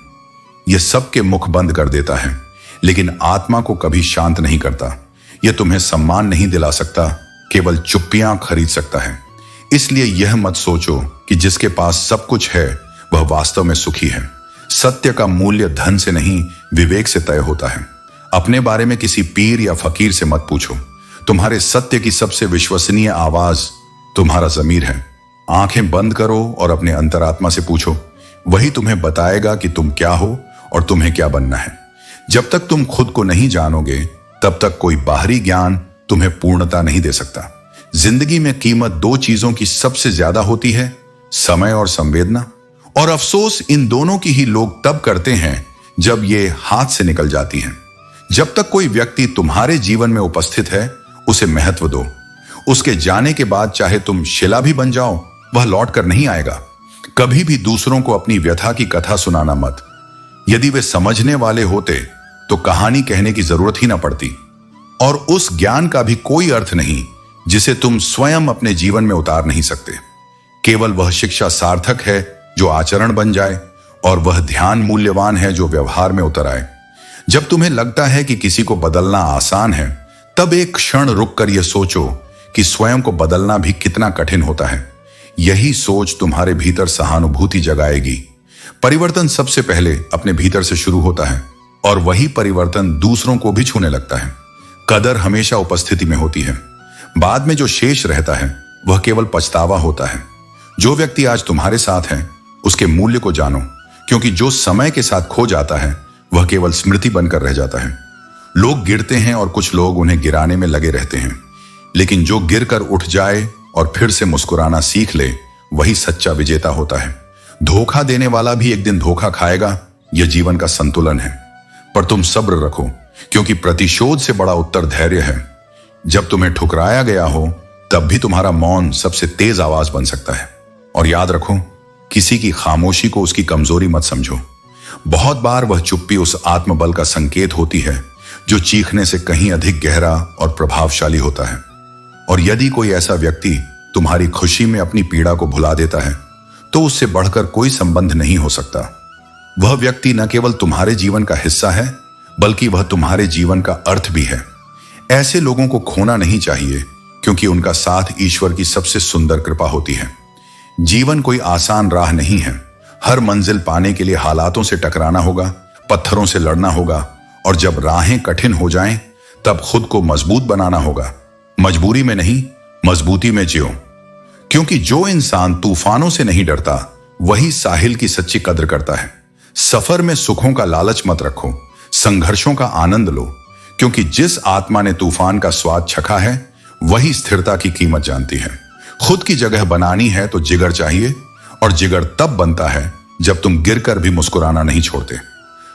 यह सबके मुख बंद कर देता है, लेकिन आत्मा को कभी शांत नहीं करता। यह तुम्हें सम्मान नहीं दिला सकता, केवल चुप्पियां खरीद सकता है। इसलिए यह मत सोचो कि जिसके पास सब कुछ है वह वास्तव में सुखी है। सत्य का मूल्य धन से नहीं, विवेक से तय होता है। अपने बारे में किसी पीर या फकीर से मत पूछो। तुम्हारे सत्य की सबसे विश्वसनीय आवाज तुम्हारा ज़मीर है। आंखें बंद करो और अपने अंतरात्मा से पूछो, वही तुम्हें बताएगा कि तुम क्या हो और तुम्हें क्या बनना है। जब तक तुम खुद को नहीं जानोगे तब तक कोई बाहरी ज्ञान तुम्हें पूर्णता नहीं दे सकता। जिंदगी में कीमत दो चीजों की सबसे ज्यादा होती है, समय और संवेदना। और अफसोस इन दोनों की ही लोग तब करते हैं जब ये हाथ से निकल जाती हैं। जब तक कोई व्यक्ति तुम्हारे जीवन में उपस्थित है उसे महत्व दो। उसके जाने के बाद चाहे तुम शिला भी बन जाओ, वह लौट कर नहीं आएगा। कभी भी दूसरों को अपनी व्यथा की कथा सुनाना मत। यदि वे समझने वाले होते तो कहानी कहने की जरूरत ही ना पड़ती। और उस ज्ञान का भी कोई अर्थ नहीं जिसे तुम स्वयं अपने जीवन में उतार नहीं सकते। केवल वह शिक्षा सार्थक है जो आचरण बन जाए, और वह ध्यान मूल्यवान है जो व्यवहार में उतर आए। जब तुम्हें लगता है कि किसी को बदलना आसान है, तब एक क्षण रुककर यह सोचो कि स्वयं को बदलना भी कितना कठिन होता है। यही सोच तुम्हारे भीतर सहानुभूति जगाएगी। परिवर्तन सबसे पहले अपने भीतर से शुरू होता है और वही परिवर्तन दूसरों को भी छूने लगता है। कदर हमेशा उपस्थिति में होती है, बाद में जो शेष रहता है वह केवल पछतावा होता है। जो व्यक्ति आज तुम्हारे साथ है उसके मूल्य को जानो, क्योंकि जो समय के साथ खो जाता है वह केवल स्मृति बनकर रह जाता है। लोग गिरते हैं और कुछ लोग उन्हें गिराने में लगे रहते हैं, लेकिन जो गिरकर उठ जाए और फिर से मुस्कुराना सीख ले वही सच्चा विजेता होता है। धोखा देने वाला भी एक दिन धोखा खाएगा, यह जीवन का संतुलन है। पर तुम सब्र रखो, क्योंकि प्रतिशोध से बड़ा उत्तर धैर्य है। जब तुम्हें ठुकराया गया हो तब भी तुम्हारा मौन सबसे तेज आवाज बन सकता है। और याद रखो, किसी की खामोशी को उसकी कमजोरी मत समझो। बहुत बार वह चुप्पी उस आत्मबल का संकेत होती है जो चीखने से कहीं अधिक गहरा और प्रभावशाली होता है। और यदि कोई ऐसा व्यक्ति तुम्हारी खुशी में अपनी पीड़ा को भुला देता है तो उससे बढ़कर कोई संबंध नहीं हो सकता। वह व्यक्ति न केवल तुम्हारे जीवन का हिस्सा है, बल्कि वह तुम्हारे जीवन का अर्थ भी है। ऐसे लोगों को खोना नहीं चाहिए, क्योंकि उनका साथ ईश्वर की सबसे सुंदर कृपा होती है। जीवन कोई आसान राह नहीं है। हर मंजिल पाने के लिए हालातों से टकराना होगा, पत्थरों से लड़ना होगा, और जब राहें कठिन हो जाएं, तब खुद को मजबूत बनाना होगा। मजबूरी में नहीं, मजबूती में जियो, क्योंकि जो इंसान तूफानों से नहीं डरता वही साहिल की सच्ची कद्र करता है। सफर में सुखों का लालच मत रखो, संघर्षों का आनंद लो, क्योंकि जिस आत्मा ने तूफान का स्वाद चखा है वही स्थिरता की कीमत जानती है। खुद की जगह बनानी है तो जिगर चाहिए, और जिगर तब बनता है जब तुम गिरकर भी मुस्कुराना नहीं छोड़ते।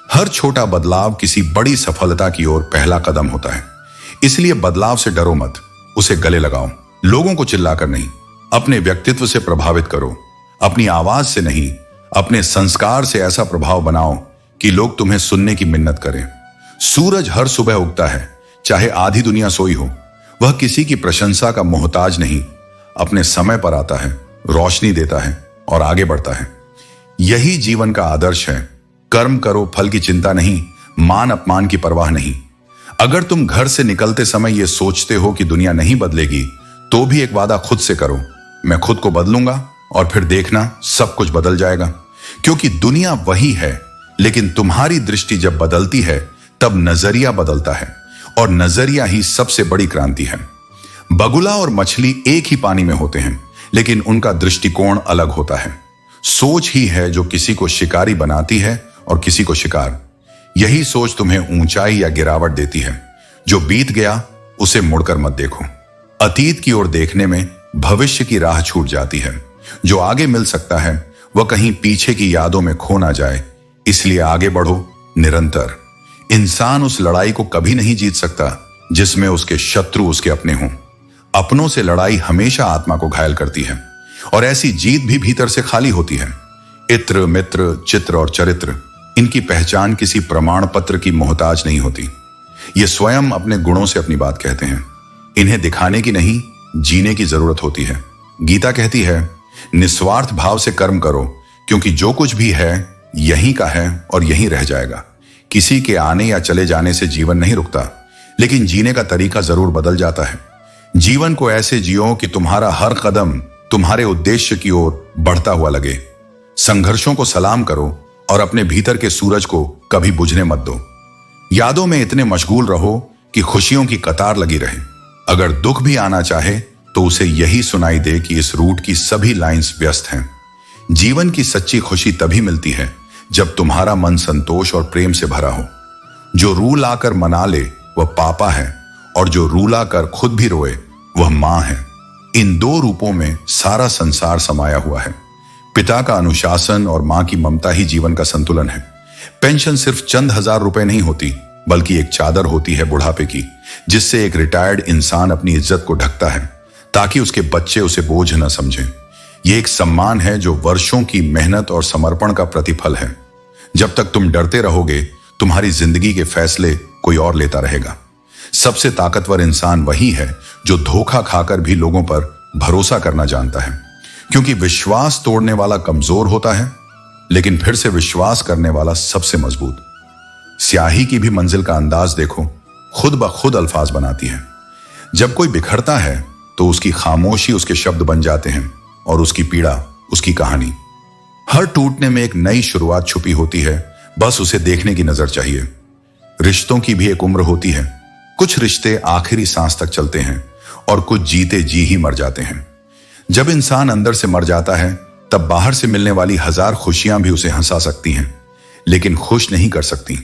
हर छोटा बदलाव किसी बड़ी सफलता की ओर पहला कदम होता है। इसलिए बदलाव से डरो मत, उसे गले लगाओ। लोगों को चिल्लाकर नहीं, अपने व्यक्तित्व से प्रभावित करो। अपनी आवाज से नहीं, अपने संस्कार से ऐसा प्रभाव बनाओ कि लोग तुम्हें सुनने की मिन्नत करें। सूरज हर सुबह उगता है, चाहे आधी दुनिया सोई हो। वह किसी की प्रशंसा का मोहताज नहीं, अपने समय पर आता है, रोशनी देता है और आगे बढ़ता है। यही जीवन का आदर्श है। कर्म करो, फल की चिंता नहीं, मान अपमान की परवाह नहीं। अगर तुम घर से निकलते समय यह सोचते हो कि दुनिया नहीं बदलेगी, तो भी एक वादा खुद से करो, मैं खुद को बदलूंगा, और फिर देखना सब कुछ बदल जाएगा। क्योंकि दुनिया वही है, लेकिन तुम्हारी दृष्टि जब बदलती है तब नजरिया बदलता है, और नजरिया ही सबसे बड़ी क्रांति है। बगुला और मछली एक ही पानी में होते हैं, लेकिन उनका दृष्टिकोण अलग होता है। सोच ही है जो किसी को शिकारी बनाती है और किसी को शिकार। यही सोच तुम्हें ऊंचाई या गिरावट देती है। जो बीत गया उसे मुड़कर मत देखो। अतीत की ओर देखने में भविष्य की राह छूट जाती है। जो आगे मिल सकता है वह कहीं पीछे की यादों में खो ना जाए, इसलिए आगे बढ़ो निरंतर। इंसान उस लड़ाई को कभी नहीं जीत सकता जिसमें उसके शत्रु उसके अपने हों। अपनों से लड़ाई हमेशा आत्मा को घायल करती है और ऐसी जीत भी भीतर से खाली होती है। इत्र, मित्र, चित्र और चरित्र, इनकी पहचान किसी प्रमाण पत्र की मोहताज नहीं होती। ये स्वयं अपने गुणों से अपनी बात कहते हैं। इन्हें दिखाने की नहीं, जीने की जरूरत होती है। गीता कहती है, निस्वार्थ भाव से कर्म करो, क्योंकि जो कुछ भी है यहीं का है और यहीं रह जाएगा। किसी के आने या चले जाने से जीवन नहीं रुकता, लेकिन जीने का तरीका जरूर बदल जाता है। जीवन को ऐसे जियो कि तुम्हारा हर कदम तुम्हारे उद्देश्य की ओर बढ़ता हुआ लगे। संघर्षों को सलाम करो और अपने भीतर के सूरज को कभी बुझने मत दो। यादों में इतने मशगूल रहो कि खुशियों की कतार लगी रहे। अगर दुख भी आना चाहे तो उसे यही सुनाई दे कि इस रूट की सभी लाइंस व्यस्त हैं। जीवन की सच्ची खुशी तभी मिलती है जब तुम्हारा मन संतोष और प्रेम से भरा हो। जो रू लाकर मना ले वह पापा है, और जो रू लाकर खुद भी रोए वह मां है। इन दो रूपों में सारा संसार समाया हुआ है। पिता का अनुशासन और मां की ममता ही जीवन का संतुलन है। पेंशन सिर्फ चंद हजार रुपए नहीं होती, बल्कि एक चादर होती है बुढ़ापे की, जिससे एक रिटायर्ड इंसान अपनी इज्जत को ढकता है ताकि उसके बच्चे उसे बोझ न समझें। यह एक सम्मान है जो वर्षों की मेहनत और समर्पण का प्रतिफल है। जब तक तुम डरते रहोगे, तुम्हारी जिंदगी के फैसले कोई और लेता रहेगा। सबसे ताकतवर इंसान वही है जो धोखा खाकर भी लोगों पर भरोसा करना जानता है, क्योंकि विश्वास तोड़ने वाला कमजोर होता है, लेकिन फिर से विश्वास करने वाला सबसे मजबूत। स्याही की भी मंजिल का अंदाज देखो, खुद ब खुद अल्फाज बनाती है। जब कोई बिखरता है तो उसकी खामोशी उसके शब्द बन जाते हैं और उसकी पीड़ा उसकी कहानी। हर टूटने में एक नई शुरुआत छुपी होती है, बस उसे देखने की नजर चाहिए। रिश्तों की भी एक उम्र होती है। कुछ रिश्ते आखिरी सांस तक चलते हैं और कुछ जीते जी ही मर जाते हैं। जब इंसान अंदर से मर जाता है, तब बाहर से मिलने वाली हजार खुशियां भी उसे हंसा सकती हैं, लेकिन खुश नहीं कर सकती।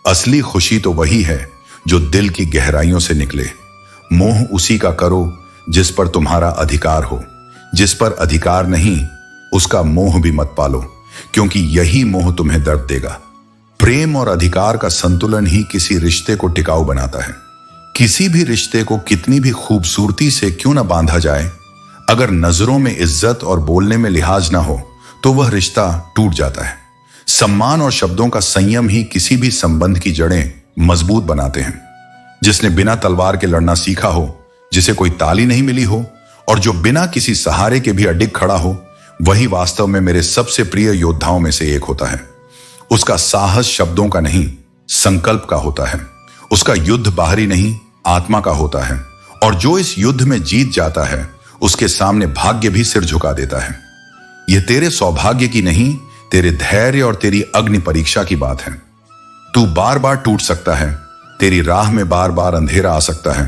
असली खुशी तो वही है जो दिल की गहराइयों से निकले। मोह उसी का करो जिस पर तुम्हारा अधिकार हो। जिस पर अधिकार नहीं, उसका मोह भी मत पालो, क्योंकि यही मोह तुम्हें दर्द देगा। प्रेम और अधिकार का संतुलन ही किसी रिश्ते को टिकाऊ बनाता है। किसी भी रिश्ते को कितनी भी खूबसूरती से क्यों ना बांधा जाए, अगर नजरों में इज्जत और बोलने में लिहाज ना हो तो वह रिश्ता टूट जाता है। सम्मान और शब्दों का संयम ही किसी भी संबंध की जड़ें मजबूत बनाते हैं। जिसने बिना तलवार के लड़ना सीखा हो, जिसे कोई ताली नहीं मिली हो और जो बिना किसी सहारे के भी अडिग खड़ा हो, वही वास्तव में मेरे सबसे प्रिय योद्धाओं में से एक होता है। उसका साहस शब्दों का नहीं, संकल्प का होता है। उसका युद्ध बाहरी नहीं, आत्मा का होता है। और जो इस युद्ध में जीत जाता है, उसके सामने भाग्य भी सिर झुका देता है। यह तेरे सौभाग्य की नहीं, तेरे धैर्य और तेरी अग्नि परीक्षा की बात है। तू बार बार टूट सकता है, तेरी राह में बार बार अंधेरा आ सकता है,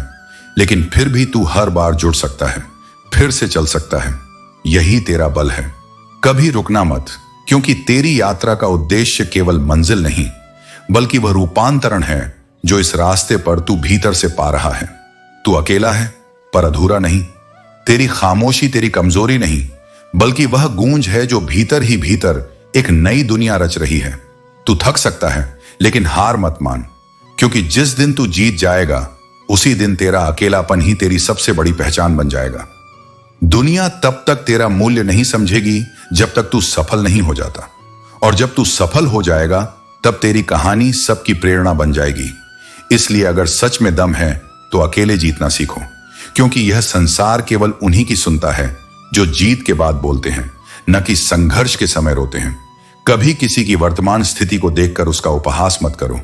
लेकिन फिर भी तू हर बार जुड़ सकता है, फिर से चल सकता है। यही तेरा बल है। कभी रुकना मत, क्योंकि तेरी यात्रा का उद्देश्य केवल मंजिल नहीं, बल्कि वह रूपांतरण है जो इस रास्ते पर तू भीतर से पा रहा है। तू अकेला है पर अधूरा नहीं। तेरी खामोशी तेरी कमजोरी नहीं, बल्कि वह गूंज है जो भीतर ही भीतर एक नई दुनिया रच रही है। तू थक सकता है, लेकिन हार मत मान, क्योंकि जिस दिन तू जीत जाएगा, उसी दिन तेरा अकेलापन ही तेरी सबसे बड़ी पहचान बन जाएगा। दुनिया तब तक तेरा मूल्य नहीं समझेगी जब तक तू सफल नहीं हो जाता, और जब तू सफल हो जाएगा तब तेरी कहानी सबकी प्रेरणा बन जाएगी। इसलिए अगर सच में दम है तो अकेले जीतना सीखो, क्योंकि यह संसार केवल उन्हीं की सुनता है जो जीत के बाद बोलते हैं, न कि संघर्ष के समय रोते हैं। कभी किसी की वर्तमान स्थिति को देखकर उसका उपहास मत करो।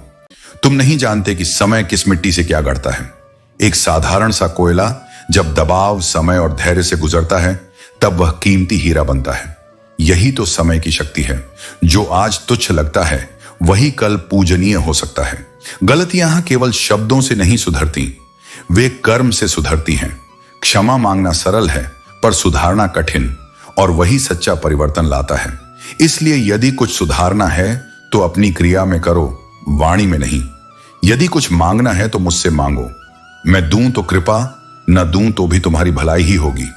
तुम नहीं जानते कि समय किस मिट्टी से क्या गढ़ता है। एक साधारण सा कोयला जब दबाव, समय और धैर्य से गुजरता है, तब वह कीमती हीरा बनता है। यही तो समय की शक्ति है। जो आज तुच्छ लगता है, वही कल पूजनीय हो सकता है। गलतियां केवल शब्दों से नहीं सुधरती, वे कर्म से सुधरती हैं। क्षमा मांगना सरल है, पर सुधारना कठिन, और वही सच्चा परिवर्तन लाता है। इसलिए यदि कुछ सुधारना है तो अपनी क्रिया में करो, वाणी में नहीं। यदि कुछ मांगना है तो मुझसे मांगो। मैं दूं तो कृपा, न दूं तो भी तुम्हारी भलाई ही होगी।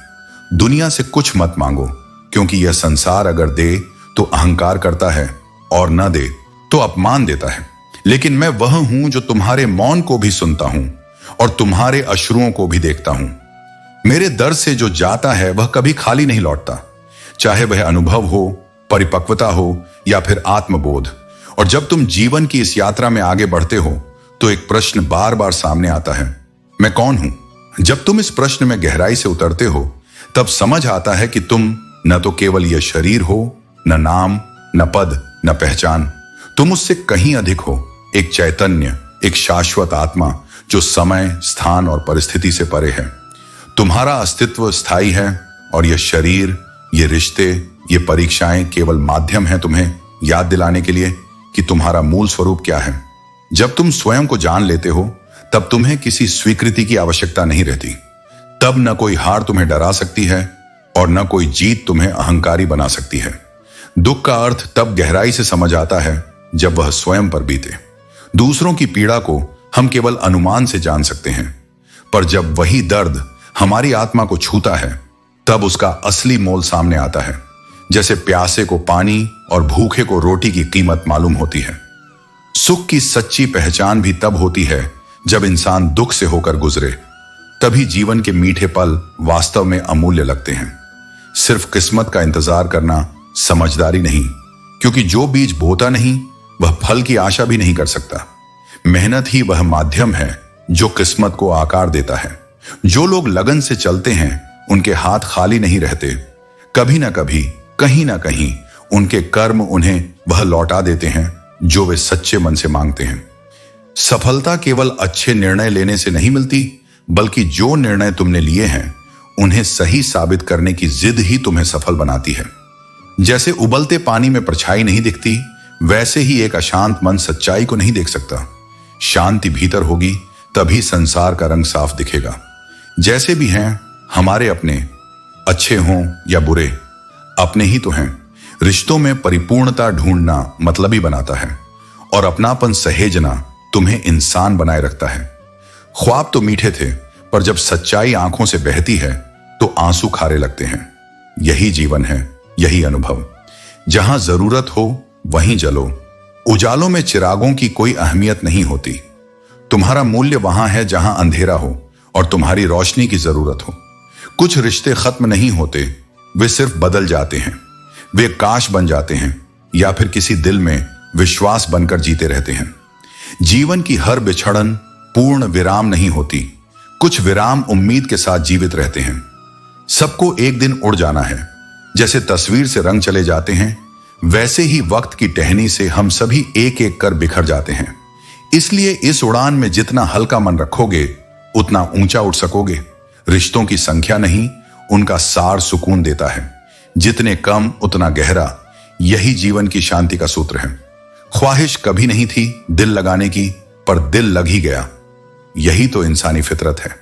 दुनिया से कुछ मत मांगो, क्योंकि यह संसार अगर दे तो अहंकार करता है और न दे तो अपमान देता है। लेकिन मैं वह हूं जो तुम्हारे मौन को भी सुनता हूं और तुम्हारे अश्रुओं को भी देखता हूं। मेरे दर से जो जाता है वह कभी खाली नहीं लौटता, चाहे वह अनुभव हो, परिपक्वता हो या फिर आत्मबोध। और जब तुम जीवन की इस यात्रा में आगे बढ़ते हो तो एक प्रश्न बार बार सामने आता है, मैं कौन हूं? जब तुम इस प्रश्न में गहराई से उतरते हो तब समझ आता है कि तुम न तो केवल यह शरीर हो, न नाम, न पद, न पहचान। तुम उससे कहीं अधिक हो, एक चैतन्य, एक शाश्वत आत्मा जो समय, स्थान और परिस्थिति से परे है। तुम्हारा अस्तित्व स्थायी है और यह शरीर, ये रिश्ते, ये परीक्षाएं केवल माध्यम है तुम्हें याद दिलाने के लिए कि तुम्हारा मूल स्वरूप क्या है। जब तुम स्वयं को जान लेते हो तब तुम्हें किसी स्वीकृति की आवश्यकता नहीं रहती। तब न कोई हार तुम्हें डरा सकती है और न कोई जीत तुम्हें अहंकारी बना सकती है। दुख का अर्थ तब गहराई से समझ आता है जब वह स्वयं पर बीते। दूसरों की पीड़ा को हम केवल अनुमान से जान सकते हैं, पर जब वही दर्द हमारी आत्मा को छूता है तब उसका असली मोल सामने आता है। जैसे प्यासे को पानी और भूखे को रोटी की कीमत मालूम होती है। सुख की सच्ची पहचान भी तब होती है जब इंसान दुख से होकर गुजरे। तभी जीवन के मीठे पल वास्तव में अमूल्य लगते हैं। सिर्फ किस्मत का इंतजार करना समझदारी नहीं, क्योंकि जो बीज बोता नहीं वह फल की आशा भी नहीं कर सकता। मेहनत ही वह माध्यम है जो किस्मत को आकार देता है। जो लोग लगन से चलते हैं उनके हाथ खाली नहीं रहते। कभी ना कभी, कहीं ना कहीं उनके कर्म उन्हें वह लौटा देते हैं जो वे सच्चे मन से मांगते हैं। सफलता केवल अच्छे निर्णय लेने से नहीं मिलती, बल्कि जो निर्णय तुमने लिए हैं उन्हें सही साबित करने की जिद ही तुम्हें सफल बनाती है। जैसे उबलते पानी में परछाई नहीं दिखती, वैसे ही एक अशांत मन सच्चाई को नहीं देख सकता। शांति भीतर होगी तभी संसार का रंग साफ दिखेगा। जैसे भी हैं हमारे अपने, अच्छे हों या बुरे, अपने ही तो हैं। रिश्तों में परिपूर्णता ढूंढना मतलबी बनाता है और अपनापन सहेजना तुम्हें इंसान बनाए रखता है। ख्वाब तो मीठे थे, पर जब सच्चाई आंखों से बहती है तो आंसू खारे लगते हैं। यही जीवन है, यही अनुभव। जहां जरूरत हो वहीं जलो। उजालों में चिरागों की कोई अहमियत नहीं होती। तुम्हारा मूल्य वहां है जहां अंधेरा हो और तुम्हारी रोशनी की जरूरत हो। कुछ रिश्ते खत्म नहीं होते, वे सिर्फ बदल जाते हैं। वे काश बन जाते हैं या फिर किसी दिल में विश्वास बनकर जीते रहते हैं। जीवन की हर बिछड़न पूर्ण विराम नहीं होती। कुछ विराम उम्मीद के साथ जीवित रहते हैं। सबको एक दिन उड़ जाना है। जैसे तस्वीर से रंग चले जाते हैं, वैसे ही वक्त की टहनी से हम सभी एक एक कर बिखर जाते हैं। इसलिए इस उड़ान में जितना हल्का मन रखोगे उतना ऊंचा उड़ सकोगे। रिश्तों की संख्या नहीं, उनका सार सुकून देता है। जितने कम उतना गहरा, यही जीवन की शांति का सूत्र है। ख्वाहिश कभी नहीं थी दिल लगाने की, पर दिल लग ही गया। यही तो इंसानी फितरत है।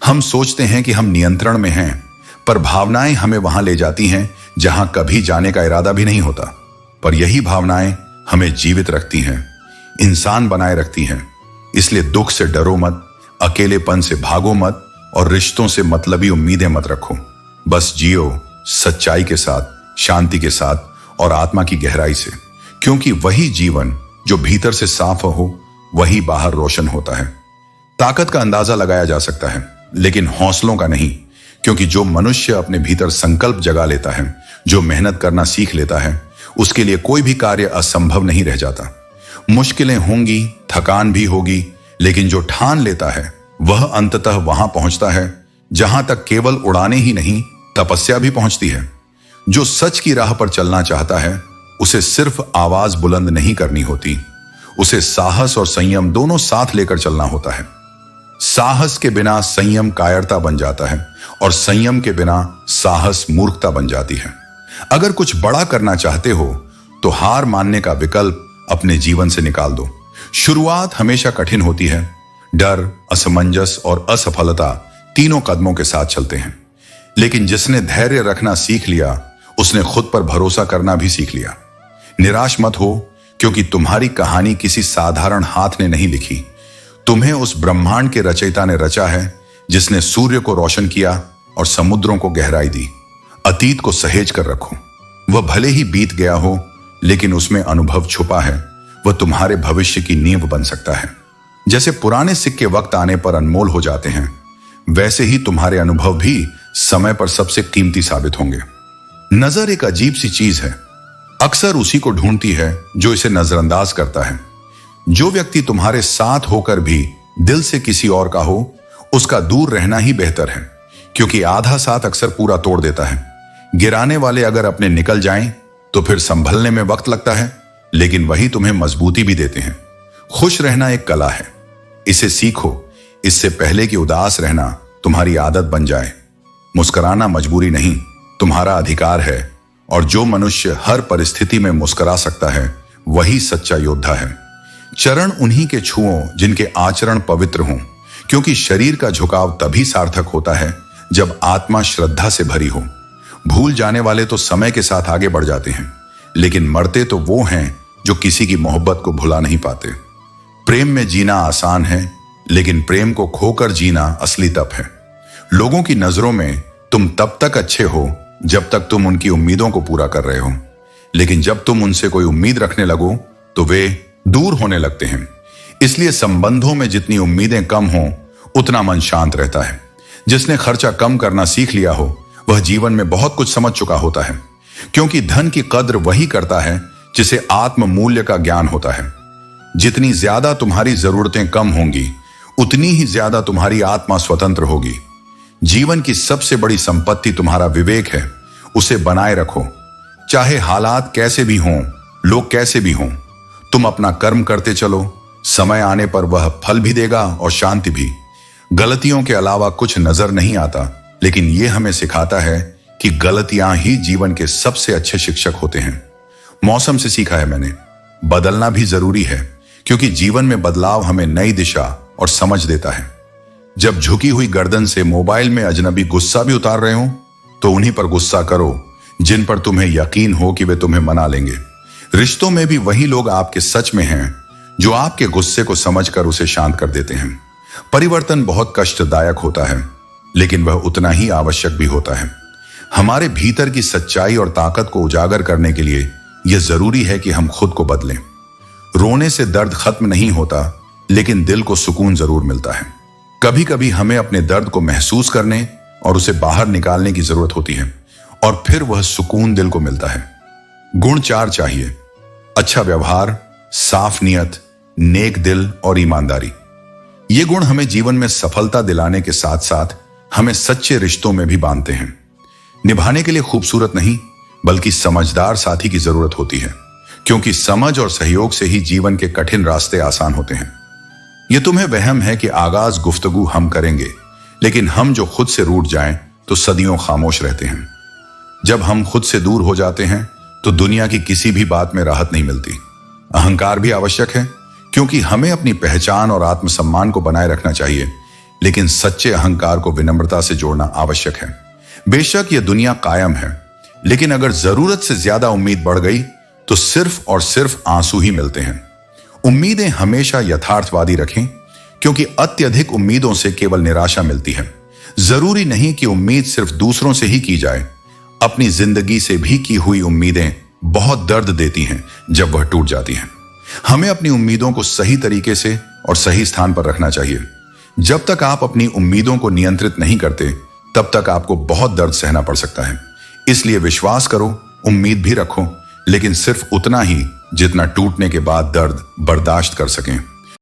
हम सोचते हैं कि हम नियंत्रण में हैं, पर भावनाएं हमें वहां ले जाती हैं जहां कभी जाने का इरादा भी नहीं होता। पर यही भावनाएं हमें जीवित रखती हैं, इंसान बनाए रखती हैं। इसलिए दुख से डरो मत, अकेलेपन से भागो मत और रिश्तों से मतलबी उम्मीदें मत रखो। बस जियो सच्चाई के साथ, शांति के साथ और आत्मा की गहराई से, क्योंकि वही जीवन जो भीतर से साफ हो वही बाहर रोशन होता है। ताकत का अंदाजा लगाया जा सकता है, लेकिन हौसलों का नहीं, क्योंकि जो मनुष्य अपने भीतर संकल्प जगा लेता है, जो मेहनत करना सीख लेता है, उसके लिए कोई भी कार्य असंभव नहीं रह जाता। मुश्किलें होंगी, थकान भी होगी, लेकिन जो ठान लेता है वह अंततः वहां पहुंचता है जहां तक केवल उड़ाने ही नहीं, तपस्या भी पहुंचती है। जो सच की राह पर चलना चाहता है उसे सिर्फ आवाज बुलंद नहीं करनी होती, उसे साहस और संयम दोनों साथ लेकर चलना होता है। साहस के बिना संयम कायरता बन जाता है और संयम के बिना साहस मूर्खता बन जाती है। अगर कुछ बड़ा करना चाहते हो तो हार मानने का विकल्प अपने जीवन से निकाल दो। शुरुआत हमेशा कठिन होती है। डर, असमंजस और असफलता तीनों कदमों के साथ चलते हैं, लेकिन जिसने धैर्य रखना सीख लिया उसने खुद पर भरोसा करना भी सीख लिया। निराश मत हो, क्योंकि तुम्हारी कहानी किसी साधारण हाथ ने नहीं लिखी। तुम्हें उस ब्रह्मांड के रचयिता ने रचा है जिसने सूर्य को रोशन किया और समुद्रों को गहराई दी। अतीत को सहेज कर रखो, वह भले ही बीत गया हो, लेकिन उसमें अनुभव छुपा है, वह तुम्हारे भविष्य की नींव बन सकता है। जैसे पुराने सिक्के वक्त आने पर अनमोल हो जाते हैं, वैसे ही तुम्हारे अनुभव भी समय पर सबसे कीमती साबित होंगे। नजर एक अजीब सी चीज है, अक्सर उसी को ढूंढती है जो इसे नजरअंदाज करता है। जो व्यक्ति तुम्हारे साथ होकर भी दिल से किसी और का हो, उसका दूर रहना ही बेहतर है, क्योंकि आधा साथ अक्सर पूरा तोड़ देता है। गिराने वाले अगर अपने निकल जाएं तो फिर संभलने में वक्त लगता है, लेकिन वही तुम्हें मजबूती भी देते हैं। खुश रहना एक कला है, इसे सीखो, इससे पहले कि उदास रहना तुम्हारी आदत बन जाए। मुस्कुराना मजबूरी नहीं, तुम्हारा अधिकार है, और जो मनुष्य हर परिस्थिति में मुस्कुरा सकता है वही सच्चा योद्धा है। चरण उन्हीं के छुओ जिनके आचरण पवित्र हों, क्योंकि शरीर का झुकाव तभी सार्थक होता है जब आत्मा श्रद्धा से भरी हो। भूल जाने वाले तो समय के साथ आगे बढ़ जाते हैं, लेकिन मरते तो वो हैं जो किसी की मोहब्बत को भुला नहीं पाते। प्रेम में जीना आसान है, लेकिन प्रेम को खोकर जीना असली तप है। लोगों की नजरों में तुम तब तक अच्छे हो जब तक तुम उनकी उम्मीदों को पूरा कर रहे हो, लेकिन जब तुम उनसे कोई उम्मीद रखने लगो तो वे दूर होने लगते हैं। इसलिए संबंधों में जितनी उम्मीदें कम हों, उतना मन शांत रहता है। जिसने खर्चा कम करना सीख लिया हो, वह जीवन में बहुत कुछ समझ चुका होता है, क्योंकि धन की कद्र वही करता है जिसे आत्म मूल्य का ज्ञान होता है। जितनी ज्यादा तुम्हारी जरूरतें कम होंगी, उतनी ही ज्यादा तुम्हारी आत्मा स्वतंत्र होगी। जीवन की सबसे बड़ी संपत्ति तुम्हारा विवेक है, उसे बनाए रखो। चाहे हालात कैसे भी हों, लोग कैसे भी हों, तुम अपना कर्म करते चलो, समय आने पर वह फल भी देगा और शांति भी। गलतियों के अलावा कुछ नजर नहीं आता, लेकिन यह हमें सिखाता है कि गलतियां ही जीवन के सबसे अच्छे शिक्षक होते हैं। मौसम से सीखा है मैंने, बदलना भी जरूरी है, क्योंकि जीवन में बदलाव हमें नई दिशा और समझ देता है। जब झुकी हुई गर्दन से मोबाइल में अजनबी गुस्सा भी उतार रहे हो, तो उन्हीं पर गुस्सा करो जिन पर तुम्हें यकीन हो कि वे तुम्हें मना लेंगे। रिश्तों में भी वही लोग आपके सच में हैं जो आपके गुस्से को समझकर उसे शांत कर देते हैं। परिवर्तन बहुत कष्टदायक होता है, लेकिन वह उतना ही आवश्यक भी होता है। हमारे भीतर की सच्चाई और ताकत को उजागर करने के लिए यह जरूरी है कि हम खुद को बदलें। रोने से दर्द खत्म नहीं होता, लेकिन दिल को सुकून जरूर मिलता है। कभी कभी हमें अपने दर्द को महसूस करने और उसे बाहर निकालने की जरूरत होती है, और फिर वह सुकून दिल को मिलता है। गुण 4 चाहिए: अच्छा व्यवहार, साफ नीयत, नेक दिल और ईमानदारी। ये गुण हमें जीवन में सफलता दिलाने के साथ साथ हमें सच्चे रिश्तों में भी बांधते हैं। निभाने के लिए खूबसूरत नहीं, बल्कि समझदार साथी की जरूरत होती है, क्योंकि समझ और सहयोग से ही जीवन के कठिन रास्ते आसान होते हैं। यह तुम्हें वहम है कि आगाज गुफ्तगू हम करेंगे, लेकिन हम जो खुद से रूठ जाएं तो सदियों खामोश रहते हैं। जब हम खुद से दूर हो जाते हैं तो दुनिया की किसी भी बात में राहत नहीं मिलती। अहंकार भी आवश्यक है, क्योंकि हमें अपनी पहचान और आत्मसम्मान को बनाए रखना चाहिए, लेकिन सच्चे अहंकार को विनम्रता से जोड़ना आवश्यक है। बेशक यह दुनिया कायम है, लेकिन अगर जरूरत से ज्यादा उम्मीद बढ़ गई तो सिर्फ और सिर्फ आंसू ही मिलते हैं। उम्मीदें हमेशा यथार्थवादी रखें, क्योंकि अत्यधिक उम्मीदों से केवल निराशा मिलती है। जरूरी नहीं कि उम्मीद सिर्फ दूसरों से ही की जाए, अपनी जिंदगी से भी की हुई उम्मीदें बहुत दर्द देती हैं जब वह टूट जाती हैं। हमें अपनी उम्मीदों को सही तरीके से और सही स्थान पर रखना चाहिए। जब तक आप अपनी उम्मीदों को नियंत्रित नहीं करते, तब तक आपको बहुत दर्द सहना पड़ सकता है। इसलिए विश्वास करो, उम्मीद भी रखो, लेकिन सिर्फ उतना ही जितना टूटने के बाद दर्द बर्दाश्त कर सकें।